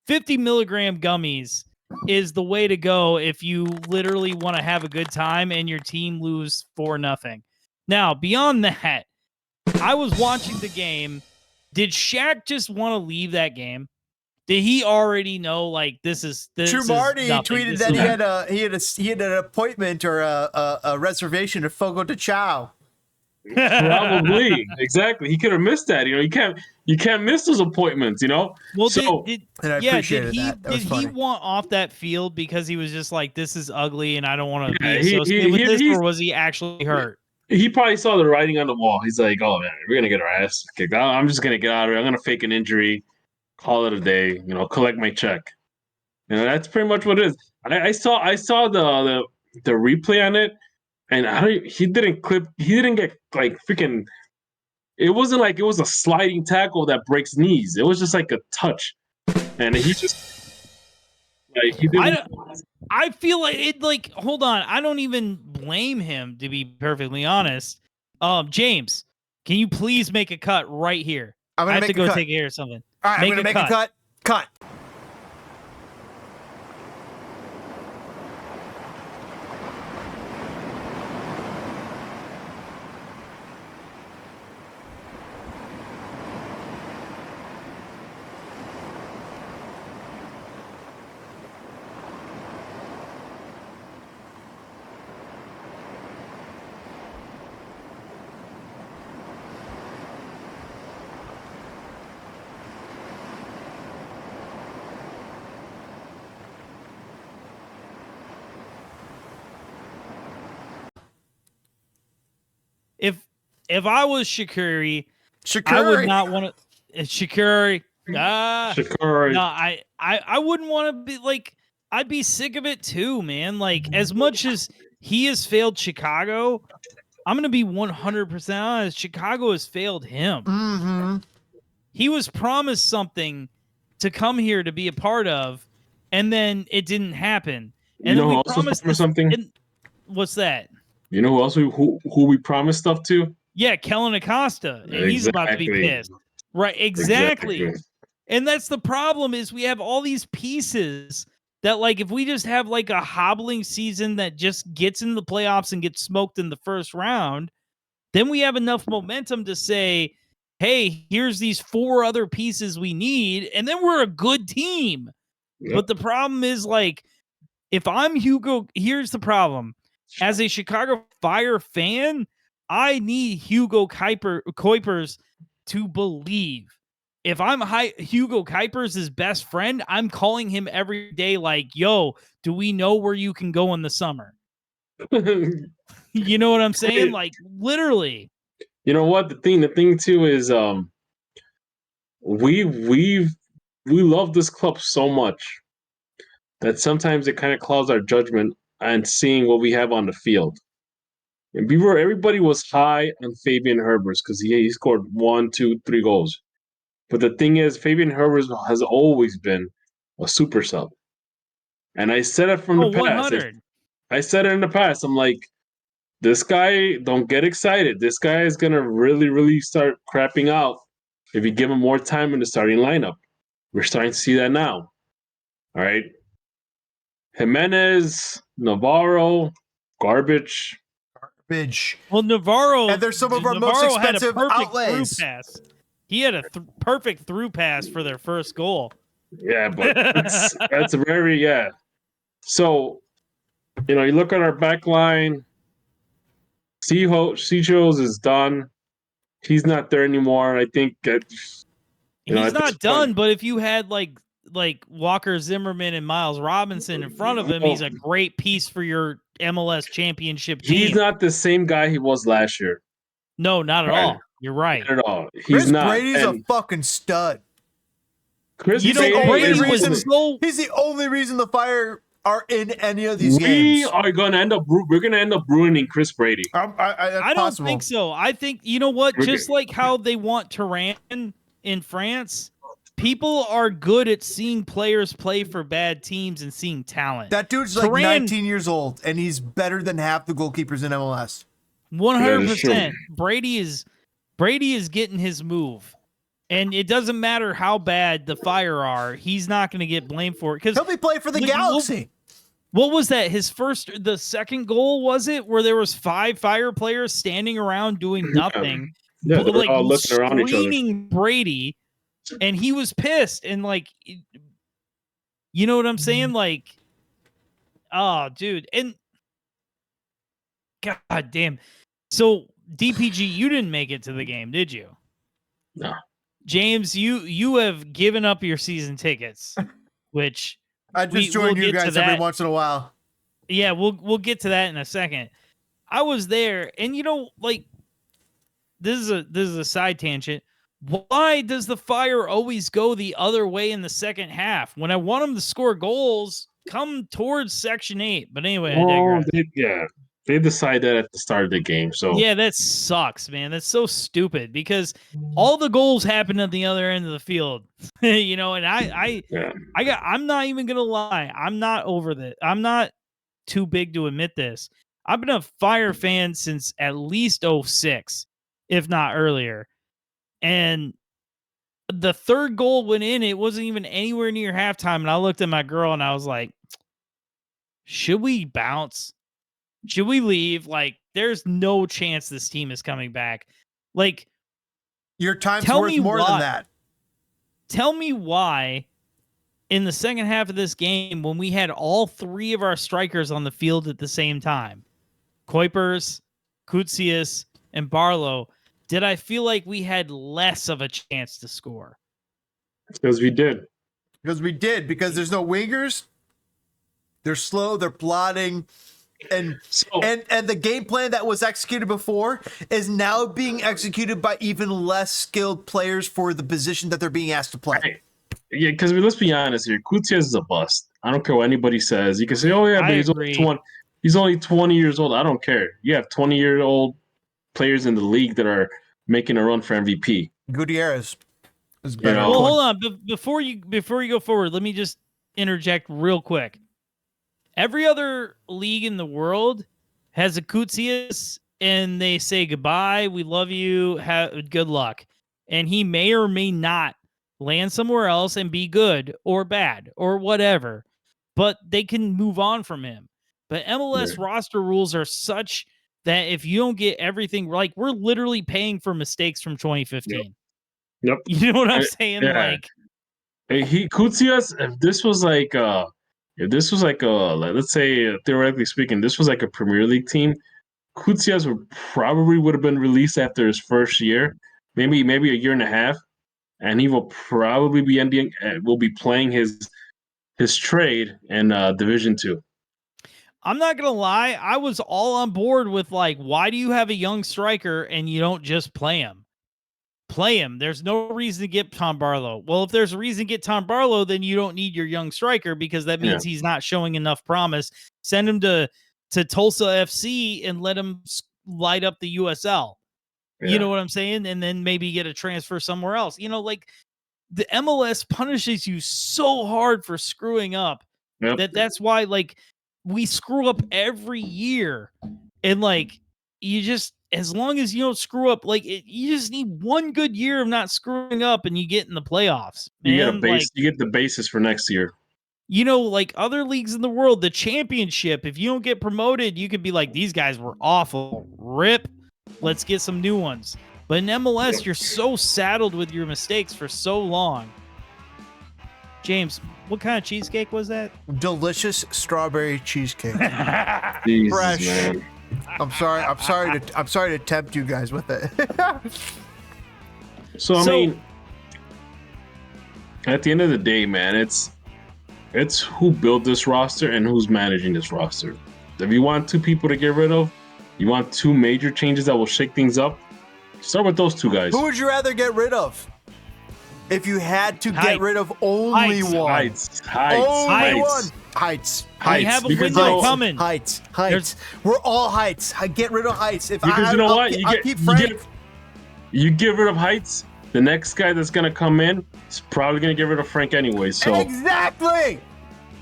50 milligram gummies is the way to go if you literally want to have a good time and your team lose 4-0. Now, beyond that, I was watching the game. Did Shaq just want to leave that game? Did he already know this is True Marty tweeted that he had an appointment or a reservation at Fogo de Chao. Probably. Exactly. He could have missed that. You can't miss those appointments, Well, so, did appreciated he that. That was did funny. he want off that field because he was just like, this is ugly and I don't want to Yeah, be associated with this, or was he actually hurt? he probably saw the writing on the wall. He's like, oh man, we're gonna get our ass kicked. I'm just gonna get out of here. I'm gonna fake an injury, call it a day, collect my check. That's pretty much what it is. I saw the replay on it, and he didn't get freaking. It wasn't like it was a sliding tackle that breaks knees. It was just like a touch, and he just he didn't. I feel like it. Hold on, I don't even blame him, to be perfectly honest. James, can you please make a cut right here? I have to go take care of something. All right, I'm gonna make a cut. Cut. If I was Shaqiri, I would not want to. Shaqiri. Shaqiri. No, I wouldn't want to be like. I'd be sick of it too, man. Like, as much as he has failed Chicago, I'm gonna be 100% honest. Chicago has failed him. Mm-hmm. He was promised something to come here to be a part of, and then it didn't happen. And who else was promised something? What's that? You know who else who we promised stuff to? Yeah, Kellen Acosta, and he's about to be pissed. Right, exactly. And that's the problem, is we have all these pieces that, if we just have a hobbling season that just gets into the playoffs and gets smoked in the first round, then we have enough momentum to say, hey, here's these 4 other pieces we need, and then we're a good team. Yep. But the problem is, if I'm Hugo, here's the problem. as a Chicago Fire fan, I need Hugo Kuipers to believe. If I'm Hugo Kuipers' best friend, I'm calling him every day like, yo, do we know where you can go in the summer? You know what I'm saying? Like, literally. You know what? The thing too is we love this club so much that sometimes it kind of clouds our judgment and seeing what we have on the field. And everybody was high on Fabian Herbers because he scored 1, 2, 3 goals. But the thing is, Fabian Herbers has always been a super sub. And I said it from the past. 100. I said it in the past. I'm like, this guy, don't get excited. This guy is going to really, really start crapping out if you give him more time in the starting lineup. We're starting to see that now. All right. Jimenez, Navarro, garbage. Well, Navarro, And they're some of our most Navarro had a expensive perfect outlays. through pass. He had a perfect through pass for their first goal. Yeah, but that's very, yeah. So, you look at our back line. Seajoes is done. He's not there anymore. I think that, He's not done, but if you had like Walker Zimmerman and Miles Robinson in front of him, he's a great piece for your MLS championship team. He's not the same guy he was last year. No, not at all. You're right. Not at all. He's Chris not. Brady's a fucking stud. Brady was so. He's the only reason the Fire are in any of these games. We're gonna end up ruining Chris Brady. I don't think so. I think, you know what? Just like how they want Thuram in France, people are good at seeing players play for bad teams and seeing talent. That dude's like 19 years old, and he's better than half the goalkeepers in MLS. 100%. Brady is getting his move. And it doesn't matter how bad the Fire are, he's not going to get blamed for it. He'll be playing for the Galaxy. What was that? The second goal, was it? Where there was 5 Fire players standing around doing nothing. Yeah, they're all looking around each other. Screaming Brady, and he was pissed. And like, you know what I'm saying? Like, oh, dude. And God damn. So, DPG, you didn't make it to the game, did you? No. James, you have given up your season tickets, which I just join you guys every once in a while. Yeah, we'll get to that in a second. I was there, and like, this is a side tangent. Why does the Fire always go the other way in the second half? When I want them to score goals, come towards Section 8. But anyway, I digress. They decide that at the start of the game. So yeah, that sucks, man. That's so stupid because all the goals happen at the other end of the field, and I'm not even gonna lie. I'm not over that. I'm not too big to admit this. I've been a Fire fan since at least 06, if not earlier. And the third goal went in. It wasn't even anywhere near halftime. And I looked at my girl and I was like, should we bounce? Should we leave? Like, there's no chance this team is coming back. Like, your time's worth more than that. Tell me why in the second half of this game, when we had all 3 of our strikers on the field at the same time, Kuipers, Koutsias, and Barlow, did I feel like we had less of a chance to score? Because we did. Because there's no wingers. They're slow. They're plodding. And the game plan that was executed before is now being executed by even less skilled players for the position that they're being asked to play. Right. Yeah, because let's be honest here. Koutsias is a bust. I don't care what anybody says. You can say, oh, yeah, but he's only 20 years old. I don't care. You have 20-year-old players in the league that are making a run for MVP. Gutierrez is better. Well, hold on. Before you go forward, let me just interject real quick. Every other league in the world has a Koutsias, and they say goodbye, we love you, good luck. And he may or may not land somewhere else and be good or bad or whatever, but they can move on from him. But MLS roster rules are such that if you don't get everything, like, we're literally paying for mistakes from 2015. Yep. You know what I'm saying? Yeah. Like, Koutsias, if this was like if this was like let's say theoretically speaking, this was like a Premier League team, Kutsias would have been released after his first year, maybe a year and a half, and he will probably be playing his trade in Division Two. I'm not gonna lie, I was all on board with like, why do you have a young striker and you don't just play him? Play him. There's no reason to get Tom Barlow. Well, if there's a reason to get Tom Barlow, then you don't need your young striker because that means he's not showing enough promise. Send him to Tulsa FC and let him light up the USL. Yeah. You know what I'm saying? And then maybe get a transfer somewhere else. You know, like the MLS punishes you so hard for screwing up that's why like we screw up every year. And like you just, as long as you don't screw up, like you just need one good year of not screwing up and you get in the playoffs. Man. You get the basis for next year. You know, like other leagues in the world, the championship, if you don't get promoted, you could be like, these guys were awful. Rip. Let's get some new ones. But in MLS, you're so saddled with your mistakes for so long. James, what kind of cheesecake was that? Delicious strawberry cheesecake. Jesus, fresh. Man. I'm sorry to tempt you guys with it. So I mean, at the end of the day, man, it's who built this roster and who's managing this roster. If you want two people to get rid of, you want two major changes that will shake things up, start with those two guys. Who would you rather get rid of? If you had to get rid of only one. Heights. We have a window coming. Heights. We're all Heights. I get rid of Heights. Because you know what? You get rid of Heights, the next guy that's going to come in is probably going to get rid of Frank anyway. So exactly.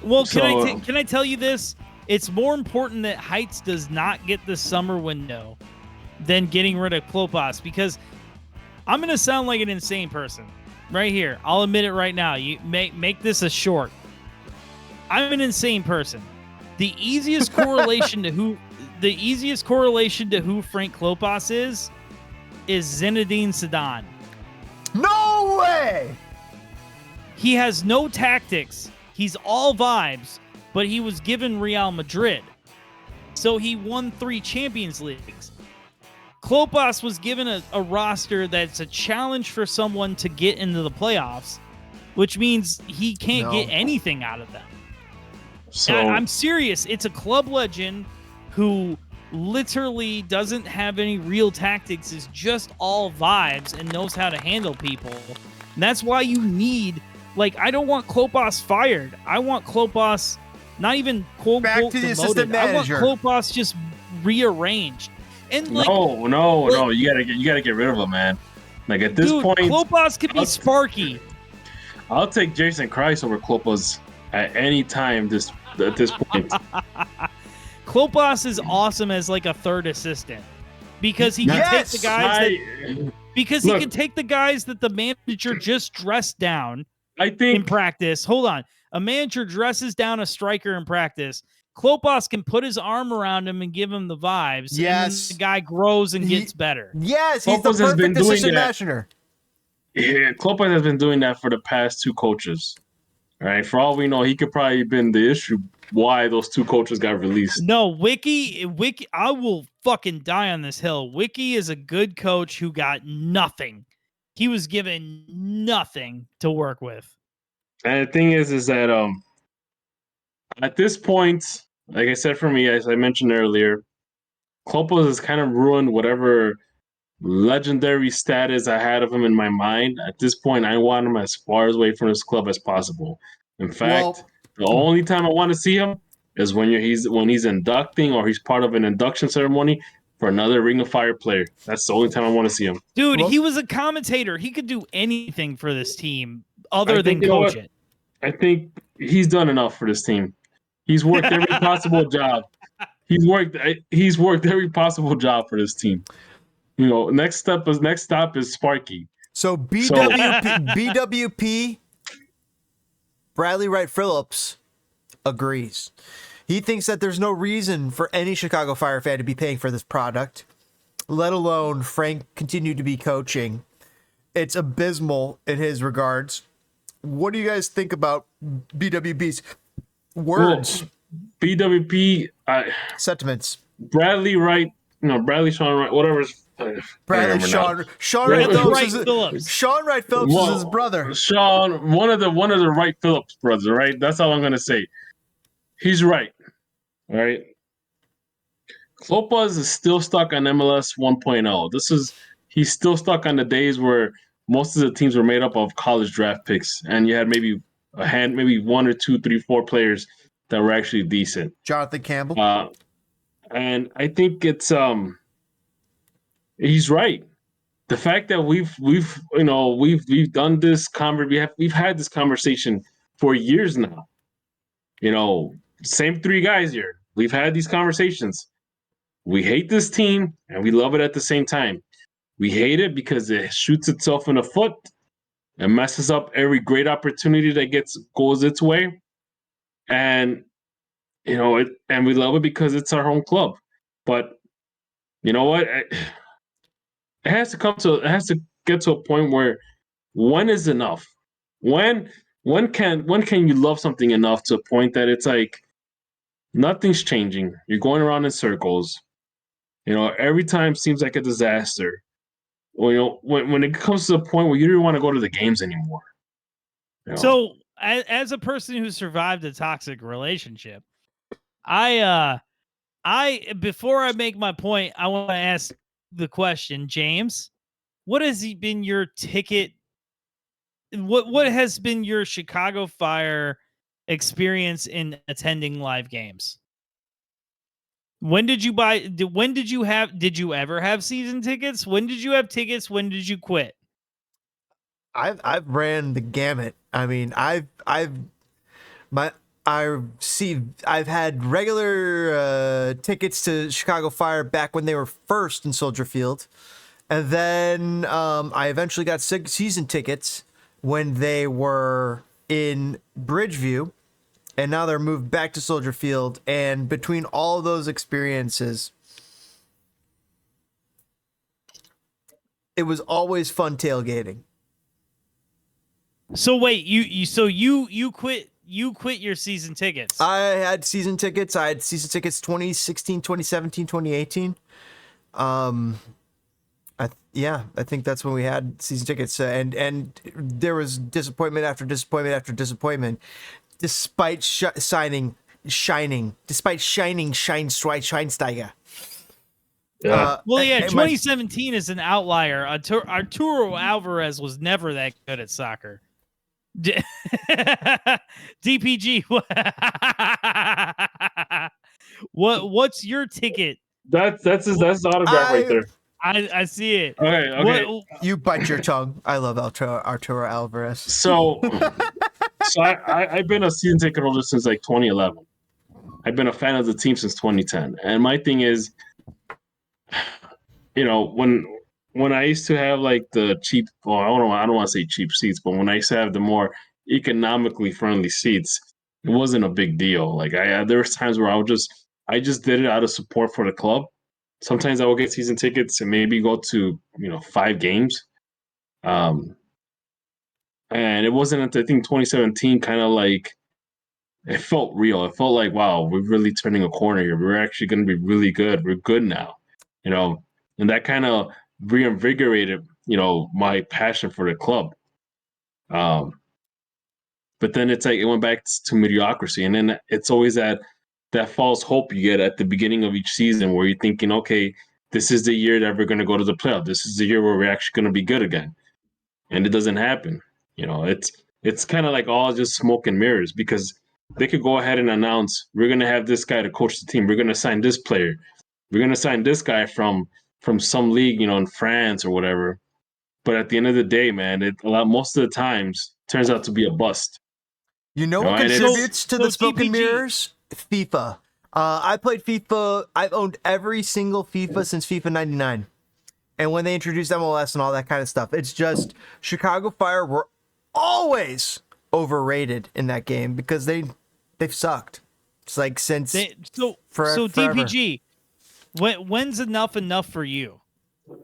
Well, can I tell you this? It's more important that Heights does not get the summer window than getting rid of Klopas, because I'm going to sound like an insane person right here. I'll admit it right now. You make this a short. I'm an insane person. The easiest correlation to who Frank Klopas is Zinedine Zidane. No way. He has no tactics. He's all vibes, but he was given Real Madrid. So he won 3 Champions Leagues. Klopas was given a roster that's a challenge for someone to get into the playoffs, which means he can't get anything out of them. So I'm serious. It's a club legend who literally doesn't have any real tactics, is just all vibes and knows how to handle people. And that's why you need, like, I don't want Klopas fired. I want Klopas not even quote unquote demoted. I want Klopas just rearranged. And like, no, you gotta get rid of him, man. Like at this point, Klopas could be Sparky. I'll take Jason Kreis over Klopas at any time. At this point, Klopas is awesome as like a third assistant because he can take the guys he can take the guys that the manager just dressed down. I think in practice. Hold on, a manager dresses down a striker in practice. Klopas can put his arm around him and give him the vibes. Yes. And the guy grows and gets better. Yes, he's the perfect assistant manager. Yeah, Klopas has been doing that for the past 2 coaches. All right, for all we know, he could probably have been the issue why those 2 coaches got released. No, Wiki, I will fucking die on this hill. Wiki is a good coach who got nothing. He was given nothing to work with. And the thing is that at this point, like I said, for me, as I mentioned earlier, Klopas has kind of ruined whatever legendary status I had of him in my mind. At this point, I want him as far away from this club as possible. In fact, the only time I want to see him is when he's inducting or he's part of an induction ceremony for another Ring of Fire player. That's the only time I want to see him. Dude, he was a commentator. He could do anything for this team other than coach it. I think he's done enough for this team. He's worked every possible job. He's worked every possible job for this team. You know, next stop is Sparky. So BWP Bradley Wright Phillips agrees. He thinks that there's no reason for any Chicago Fire fan to be paying for this product, let alone Frank continue to be coaching. It's abysmal in his regards. What do you guys think about BWP's Words, BWP, sentiments. Bradley Wright, Bradley Sean Wright, whatever. Bradley Sean Wright Phillips. Sean Wright Phillips is his brother. Sean, one of the Wright Phillips brothers, right? That's all I'm gonna say. He's right. All right. Lopez is still stuck on MLS 1.0. He's still stuck on the days where most of the teams were made up of college draft picks, and you had maybe maybe 1 or 2, 3, 4 players that were actually decent. Jonathan Campbell. And I think it's he's right. The fact that we've done this we've had this conversation for years now. Same 3 guys here. We've had these conversations. We hate this team and we love it at the same time. We hate it because it shoots itself in the foot and messes up every great opportunity that goes its way. And and we love it because it's our home club. But you know what? It has to get to a point where when is enough? When can you love something enough to a point that it's like nothing's changing? You're going around in circles. Every time seems like a disaster. Well, when it comes to the point where you don't want to go to the games anymore. So, as a person who survived a toxic relationship, I before I make my point, I want to ask the question, James, what has been your ticket? What has been your Chicago Fire experience in attending live games? When did you did you ever have season tickets? When did you have tickets? When did you quit? I've ran the gamut. I mean, I've had regular tickets to Chicago Fire back when they were first in Soldier Field, and then I eventually got season tickets when they were in Bridgeview, and now they're moved back to Soldier Field. And between all of those experiences, it was always fun tailgating. So wait, you quit your season tickets. I had season tickets. 2016, 2017, 2018. I think that's when we had season tickets, and there was disappointment after disappointment after disappointment, despite shining Schweinsteiger. Yeah. 2017 is an outlier. Arturo Alvarez was never that good at soccer. DPG, what's your ticket? That's his autograph right there. I see it. Okay. You bite your tongue. I love Arturo Alvarez. So I've been a season ticket holder since like 2011. I've been a fan of the team since 2010. And my thing is, when I used to have like the cheap, I don't want to say cheap seats, but when I used to have the more economically friendly seats, it wasn't a big deal. Like there was times where I just did it out of support for the club. Sometimes I would get season tickets and maybe go to 5 games. And it wasn't until I think 2017 kind of like it felt real. It felt like, wow, we're really turning a corner here. We're actually going to be really good. We're good now, and that kind of reinvigorated, my passion for the club. But then it's like it went back to mediocrity, and then it's always that false hope you get at the beginning of each season where you're thinking, okay, this is the year that we're going to go to the playoff. This is the year where we're actually going to be good again, and it doesn't happen. It's kind of like all just smoke and mirrors, because they could go ahead and announce we're going to have this guy to coach the team. We're going to sign this player. We're going to sign this guy from some league, in France or whatever. But at the end of the day, man, most of the times turns out to be a bust. What contributes to the smoke and mirrors? FIFA. I played FIFA. I've owned every single FIFA since FIFA 99. And when they introduced MLS and all that kind of stuff, it's just Chicago Fire were always overrated in that game because they've sucked. It's like since forever. DPG, when's enough for you?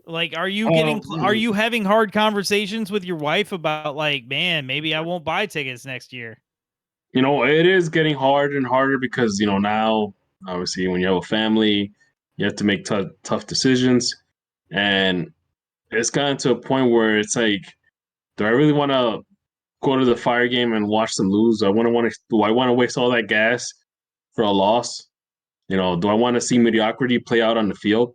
Like, are you having hard conversations with your wife about like, man, maybe I won't buy tickets next year? it is getting harder and harder because now obviously when you have a family, you have to make tough decisions, and it's gotten to a point where it's like, do I really want to go to the Fire game and watch them lose? Do I want to waste all that gas for a loss? Do I want to see mediocrity play out on the field?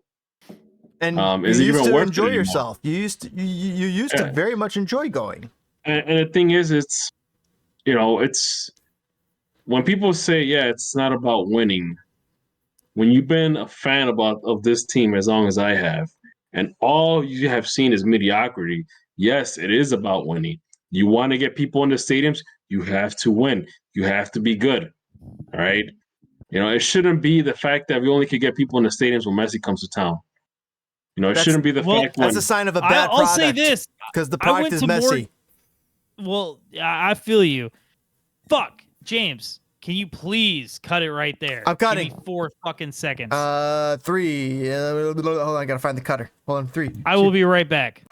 And you Is it used even to worth enjoy it anymore? yourself. You used to Yeah. very much enjoy going. And the thing is, it's when people say, yeah, it's not about winning. When you've been a fan of this team as long as I have, and all you have seen is mediocrity, yes, it is about winning. You want to get people in the stadiums, you have to win. You have to be good. All right. It shouldn't be the fact that we only could get people in the stadiums when Messi comes to town. It That's shouldn't be the Well, fact that's when a sign of a bad I'll say product. this. Because the I product went is to messy. Well, I feel you. Fuck, James. Can you please cut it right there? I'm cutting. Give me 4 fucking seconds. 3. Hold on, I gotta find the cutter. Hold on, 3. I will be right back.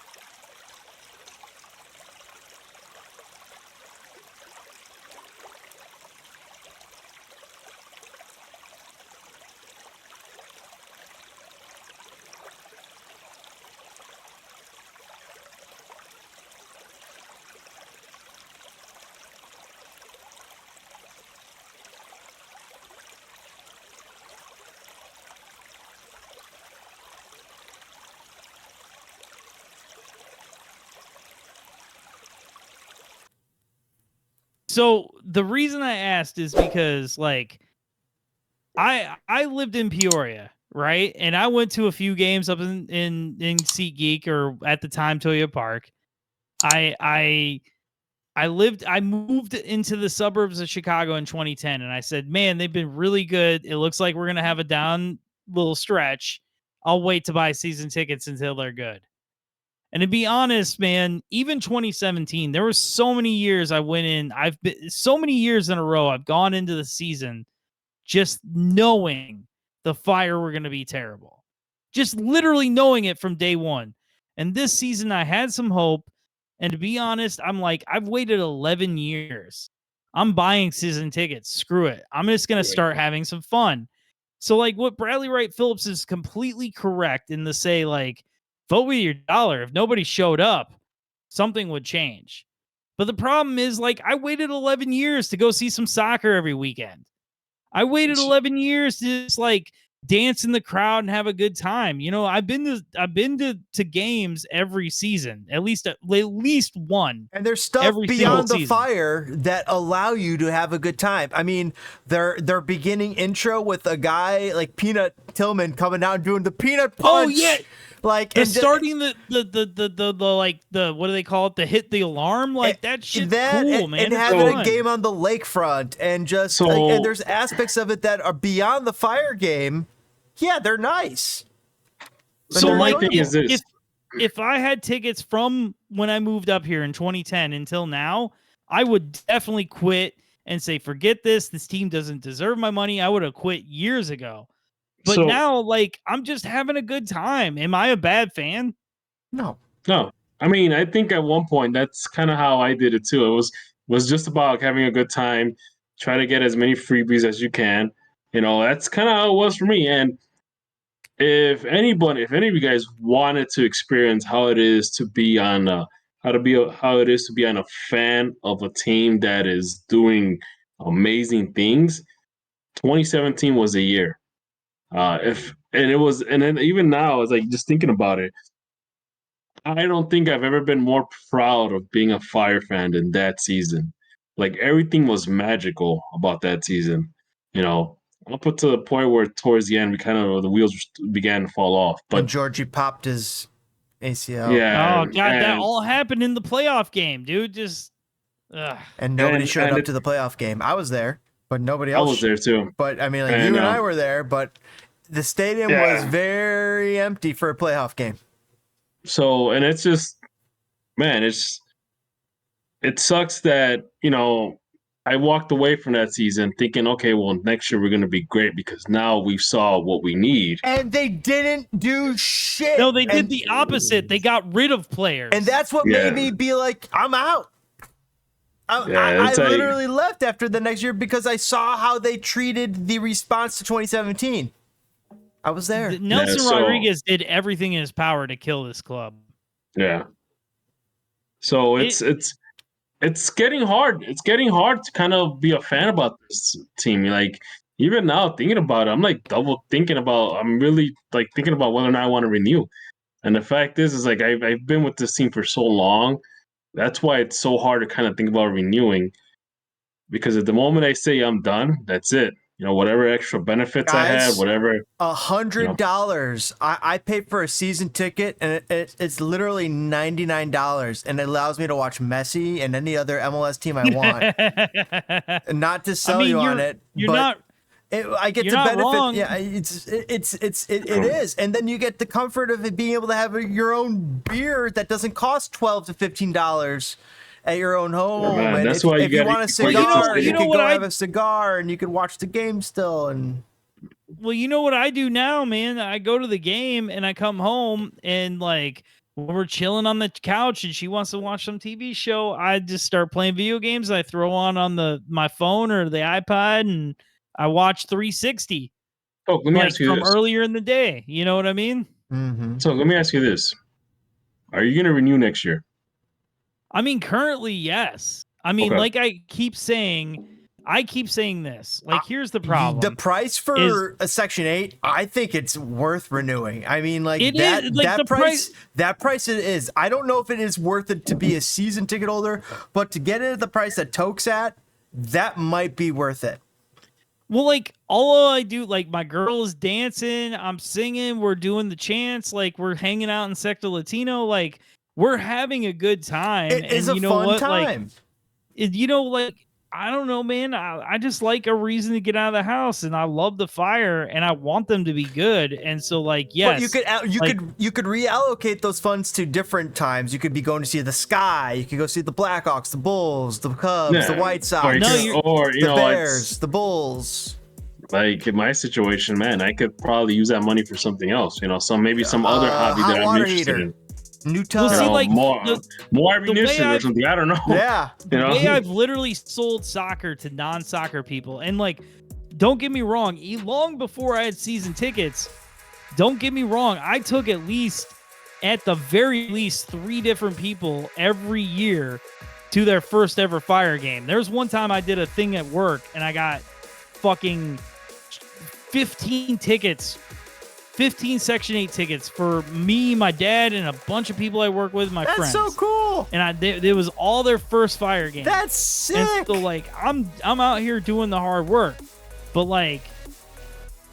So the reason I asked is because I lived in Peoria, right? And I went to a few games up in SeatGeek, or at the time Toyota Park. I moved into the suburbs of Chicago in 2010, and I said, man, they've been really good. It looks like we're gonna have a down little stretch. I'll wait to buy season tickets until they're good. And to be honest, man, even 2017, there were so many years I went in. I've been so many years in a row. I've gone into the season just knowing the Fire were going to be terrible, just literally knowing it from day one. And this season, I had some hope. And to be honest, I'm like, I've waited 11 years. I'm buying season tickets. Screw it. I'm just going to start having some fun. So, what Bradley Wright Phillips is completely correct in the say, vote with your dollar. If nobody showed up, something would change. But the problem is, I waited 11 years to go see some soccer every weekend. I waited 11 years to just dance in the crowd and have a good time. I've been to games every season, at least one. And there's stuff beyond the Fire that allow you to have a good time. I mean, their beginning intro with a guy like Peanut Tillman coming out and doing the peanut punch. Oh yeah. Starting the what do they call it? The hit the alarm, that shit's cool, man. And having a game on the lakefront, and just and there's aspects of it that are beyond the Fire game. Yeah, they're nice. So my thing is this: if I had tickets from when I moved up here in 2010 until now, I would definitely quit and say, forget this. This team doesn't deserve my money. I would have quit years ago. But now, I'm just having a good time. Am I a bad fan? No. I mean, I think at one point that's kind of how I did it too. It was just about having a good time, try to get as many freebies as you can. That's kind of how it was for me. And if any of you guys wanted to experience how it is to be on how it is to be on a fan of a team that is doing amazing things, 2017 was the year. And then even now, it's just thinking about it, I don't think I've ever been more proud of being a Fire fan than that season. Everything was magical about that season, up to the point where towards the end the wheels began to fall off. But and Georgie popped his ACL. Yeah. Oh god, that all happened in the playoff game, dude. Just and nobody showed up to the playoff game. I was there, but nobody else. I was there too. But I mean, you and I were there, but the stadium was very empty for a playoff game. So, and it's just, man, it sucks that, I walked away from that season thinking, okay, well, next year we're going to be great because now we saw what we need. And they didn't do shit. No, they did the opposite. They got rid of players. And that's what made me be like, I'm out. I it's like- literally left after the next year because I saw how they treated the response to 2017. I was there. Nelson so- Rodriguez did everything in his power to kill this club. Yeah. So it's getting hard. It's getting hard to kind of be a fan about this team. Like even now, thinking about it, I'm like double thinking about. I'm really like thinking about whether or not I want to renew. And the fact is like I've been with this team for so long. That's why it's so hard to kind of think about renewing. Because at the moment I say I'm done, that's it. You know, whatever extra benefits I had, Guys, whatever. $100. I paid for a season ticket, and it's literally $99, and it allows me to watch Messi and any other MLS team I want. Not to sell you on it, You're but not. I get you're to not benefit. wrong. Yeah, it is, and then you get the comfort of it being able to have your own beer that doesn't cost $12 to $15 at your own home. man, and that's if, why you if you gotta- want a Well, you know- cigar, you you know can what go I- have a cigar, and you can watch the game still. And Well, you know what I do now, man? I go to the game and I come home and like when we're chilling on the couch and she wants to watch some TV show, I just start playing video games. I throw on my phone or the iPad and I watch 360 Oh, let me like ask you from this. earlier in the day. You know what I mean? So let me ask you this: are you going to renew next year? I mean, currently, yes. I mean, Okay. like I keep saying this. Like, here's the problem. the price for a Section 8, I think it's worth renewing. I mean, like It that is, like, that the price, that price it is. I don't know if it is worth it to be a season ticket holder, but to get it at the price that Toke's at, that might be worth it. Well, like all I do, like my girl is dancing, I'm singing, we're doing the chants, like we're hanging out in Sector Latino, like we're having a good time. It is a you know fun what? time. Like I don't know, man. I just like a reason to get out of the house, and I love the Fire, and I want them to be good. And so, like, yes, But you could reallocate those funds to different times. You could be going to see the Sky. You could go see the Blackhawks, the Bulls, the Cubs, the White Sox, Or, No, you the know, Bears, the Bulls. like in my situation, man, I could probably use that money for something else. You know, some other hobby hot that I'm water interested heater. in. New You tub. see, know, like, more way ammunition or I've- something. I don't know. Yeah. You know? the way I've literally sold soccer to non-soccer people, and like, don't get me wrong, long before I had season tickets, don't get me wrong, I took at the very least 3 different people every year to their first ever Fire game. There's one time I did a thing at work and I got fucking 15 Section 8 tickets for me, my dad, and a bunch of people I work with, my That's friends. so cool. And it was all their first Fire game. That's sick. And so, like, I'm out here doing the hard work, but like,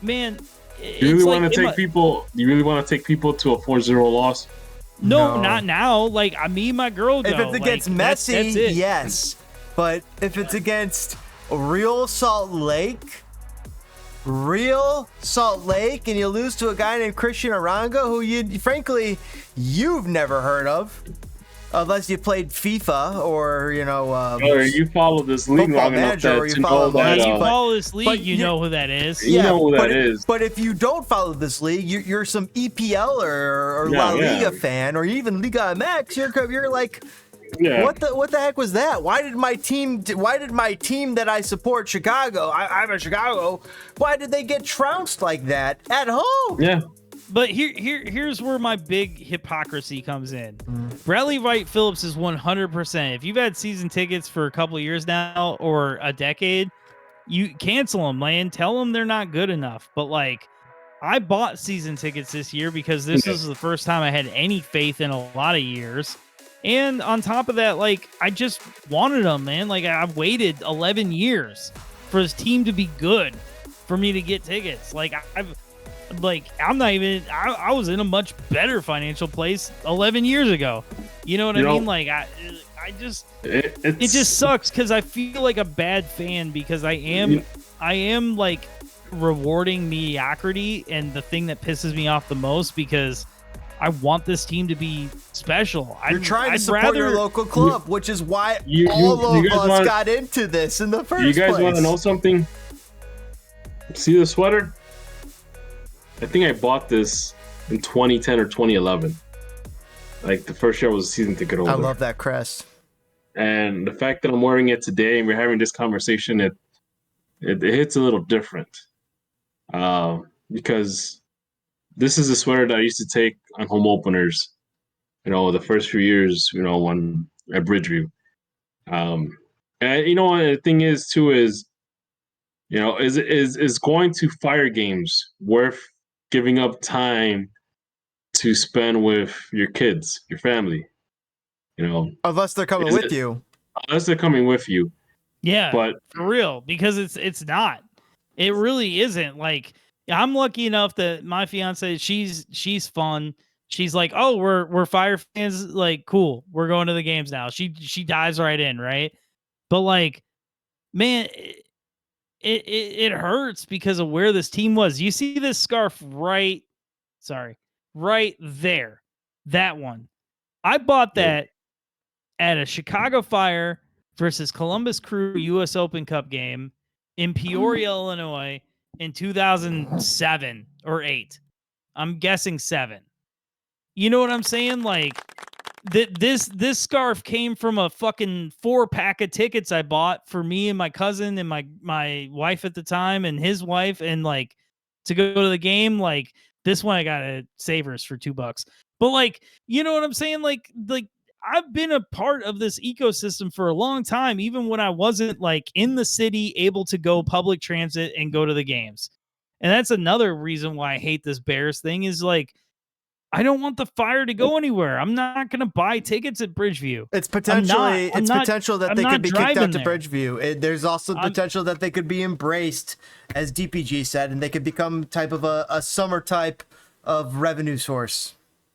man, You really want to take people? You really want to take people to a 4-0 loss? No, No. not now. Like, me and my girl go. If it's against like, Messi, that's it. yes. But if it's against real Salt Lake, and you lose to a guy named Christian Aranga, who you've never heard of, unless you played FIFA or Or you follow this league Football long enough Manager, or that you to know follow that. When you but- follow this league, but you know who that is. You know who that but is. But if you don't follow this league, you're some EPL or La Liga fan, or even Liga MX. You're like, Yeah. what the heck was that? Why did my team that I support, Chicago, I'm in Chicago, why did they get trounced like that at home? Yeah. But here's where my big hypocrisy comes in. Bradley Wright Phillips is 100%. If you've had season tickets for a couple of years now or a decade, you cancel them, man. Tell them they're not good enough. But like, I bought season tickets this year because this was the first time I had any faith in a lot of years. And on top of that, like, I just wanted them, man. Like, I've waited 11 years for this team to be good for me to get tickets. Like, I'm not even, I was in a much better financial place 11 years ago. You know what I mean? Like, I just, it just sucks because I feel like a bad fan because I am like rewarding mediocrity, and the thing that pisses me off the most because I want this team to be special. You're trying to support your local club, which is why all of us got into this in the first place. You guys want to know something? See the sweater? I think I bought this in 2010 or 2011. Like the first year I was a season ticket holder. I love that crest. And the fact that I'm wearing it today and we're having this conversation, it hits a little different. Because this is a sweater that I used to take on home openers, the first few years, when at Bridgeview. And the thing is too is, is going to fire games worth giving up time to spend with your kids, your family? Unless they're coming with you. Unless they're coming with you. Yeah, but for real, because it's not. It really isn't. Like, I'm lucky enough that my fiance, she's fun. She's like, oh, we're Fire fans. Like, cool. We're going to the games now. She dives right in, right? But like, man, it hurts because of where this team was. You see this scarf right there, that one. I bought that at a Chicago Fire versus Columbus Crew U.S. Open Cup game in Peoria, Illinois in 2007 or 8. I'm guessing 7. You know what I'm saying? Like, this scarf came from a fucking 4-pack of tickets I bought for me and my cousin and my wife at the time and his wife, and like to go to the game. Like, this one I got at Savers for $2. But like, you know what I'm saying? Like I've been a part of this ecosystem for a long time, even when I wasn't like in the city able to go public transit and go to the games. And that's another reason why I hate this Bears thing, is like, I don't want the Fire to go anywhere. I'm not going to buy tickets at Bridgeview. It's potential that they could be kicked out to there. Bridgeview. There's also potential that they could be embraced, as DPG said, and they could become type of a summer type of revenue source.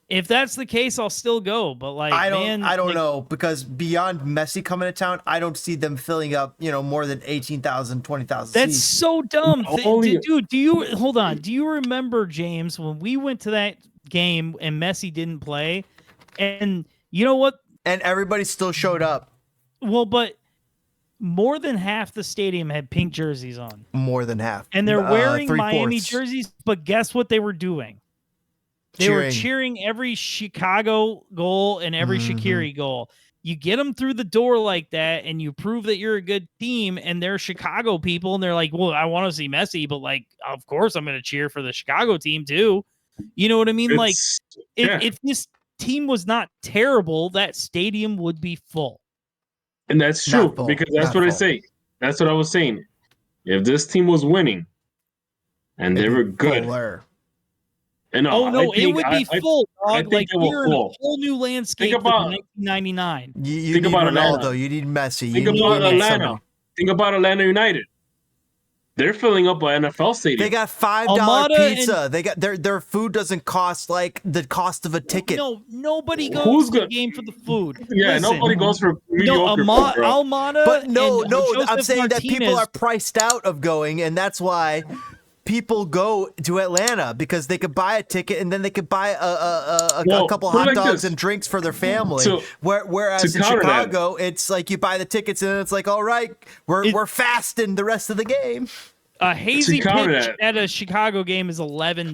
If that's the case, I'll still go. But like, I don't know, because beyond Messi coming to town, I don't see them filling up, more than 18,000, 20,000 That's seats. so dumb. Dude, do you remember, James, when we went to that game and Messi didn't play? And you know what? And everybody still showed up. Well, but more than half the stadium had pink jerseys on. More than half. And they're wearing 3/4. Miami jerseys, but guess what they were doing? They were cheering every Chicago goal and every Shaqiri goal. You get them through the door like that, and you prove that you're a good team, and they're Chicago people, and they're like, well, I want to see Messi, but like, of course I'm going to cheer for the Chicago team too. You know what I mean? If this team was not terrible, that stadium would be full. And that's true, because that's what I say. That's what I was saying. If this team was winning and they were good. Fuller. And it would be full, dog. Like, we're in a full. whole new landscape for 1999. You think need about Ronaldo. Atlanta. You need Messi. Think about Atlanta. Think about Atlanta United. They're filling up an NFL stadium. They got $5 pizza. They got their food doesn't cost like the cost of a ticket. No, nobody goes to the game for the food. Yeah, Listen, nobody goes for mediocre food, bro. Almada. But no, Joseph I'm saying that people Martinez, are priced out of going, and that's why people go to Atlanta, because they could buy a ticket and then they could buy a couple hot dogs and drinks for their family. Whereas in Chicago, it's like you buy the tickets and it's like, all right, we're fasting the rest of the game. A hazy pitch at a Chicago game is $11,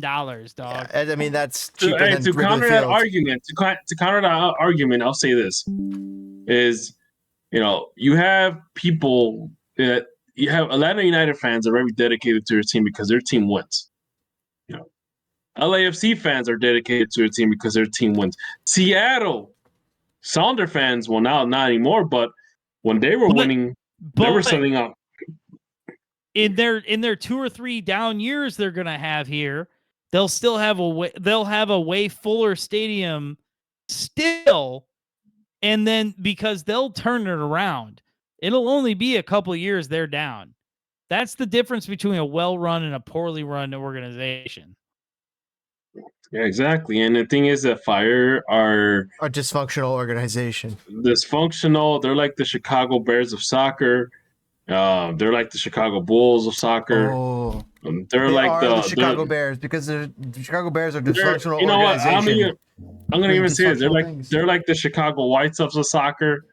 dog. Yeah, I mean, that's cheaper than to counter Field. that argument. To counter that argument, I'll say this: is you have people that. You have Atlanta United fans are very dedicated to their team because their team wins. LAFC fans are dedicated to their team because their team wins. Seattle Sounder fans, well, now not anymore, but when they were winning, they were selling out. In their 2 or 3 down years they're gonna have here, they'll still have a way fuller stadium still, and then because they'll turn it around. It'll only be a couple of years they're down. That's the difference between a well-run and a poorly run organization. Yeah, exactly. And the thing is that Fire are a dysfunctional organization. Dysfunctional. They're like the Chicago Bears of soccer. They're like the Chicago Bulls of soccer. Oh, they're like the Chicago Bears, because the Chicago Bears are dysfunctional organization. I'm gonna even say it. They're like the Chicago White Sox of soccer.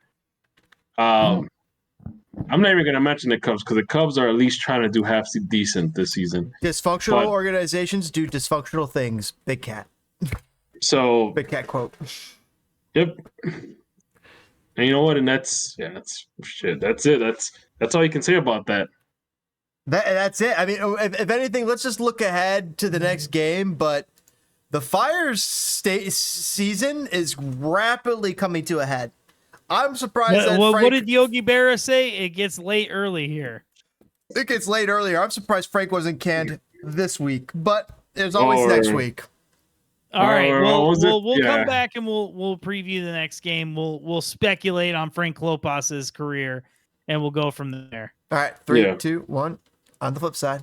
I'm not even going to mention the Cubs, because the Cubs are at least trying to do half decent this season. Dysfunctional organizations do dysfunctional things. Big Cat. So Big Cat quote. Yep. And you know what? And that's shit. That's it. That's all you can say about that. That's it. I mean, if anything, let's just look ahead to the next game. But the Fire's season is rapidly coming to a head. I'm surprised that what did Yogi Berra say? It gets late early here. It gets late earlier. I'm surprised Frank wasn't canned this week, but there's always next week. All right, we'll Yeah. come back and we'll preview the next game. We'll speculate on Frank Lopez's career, and we'll go from there. All right, 3, Yeah. 2, 1. On the flip side.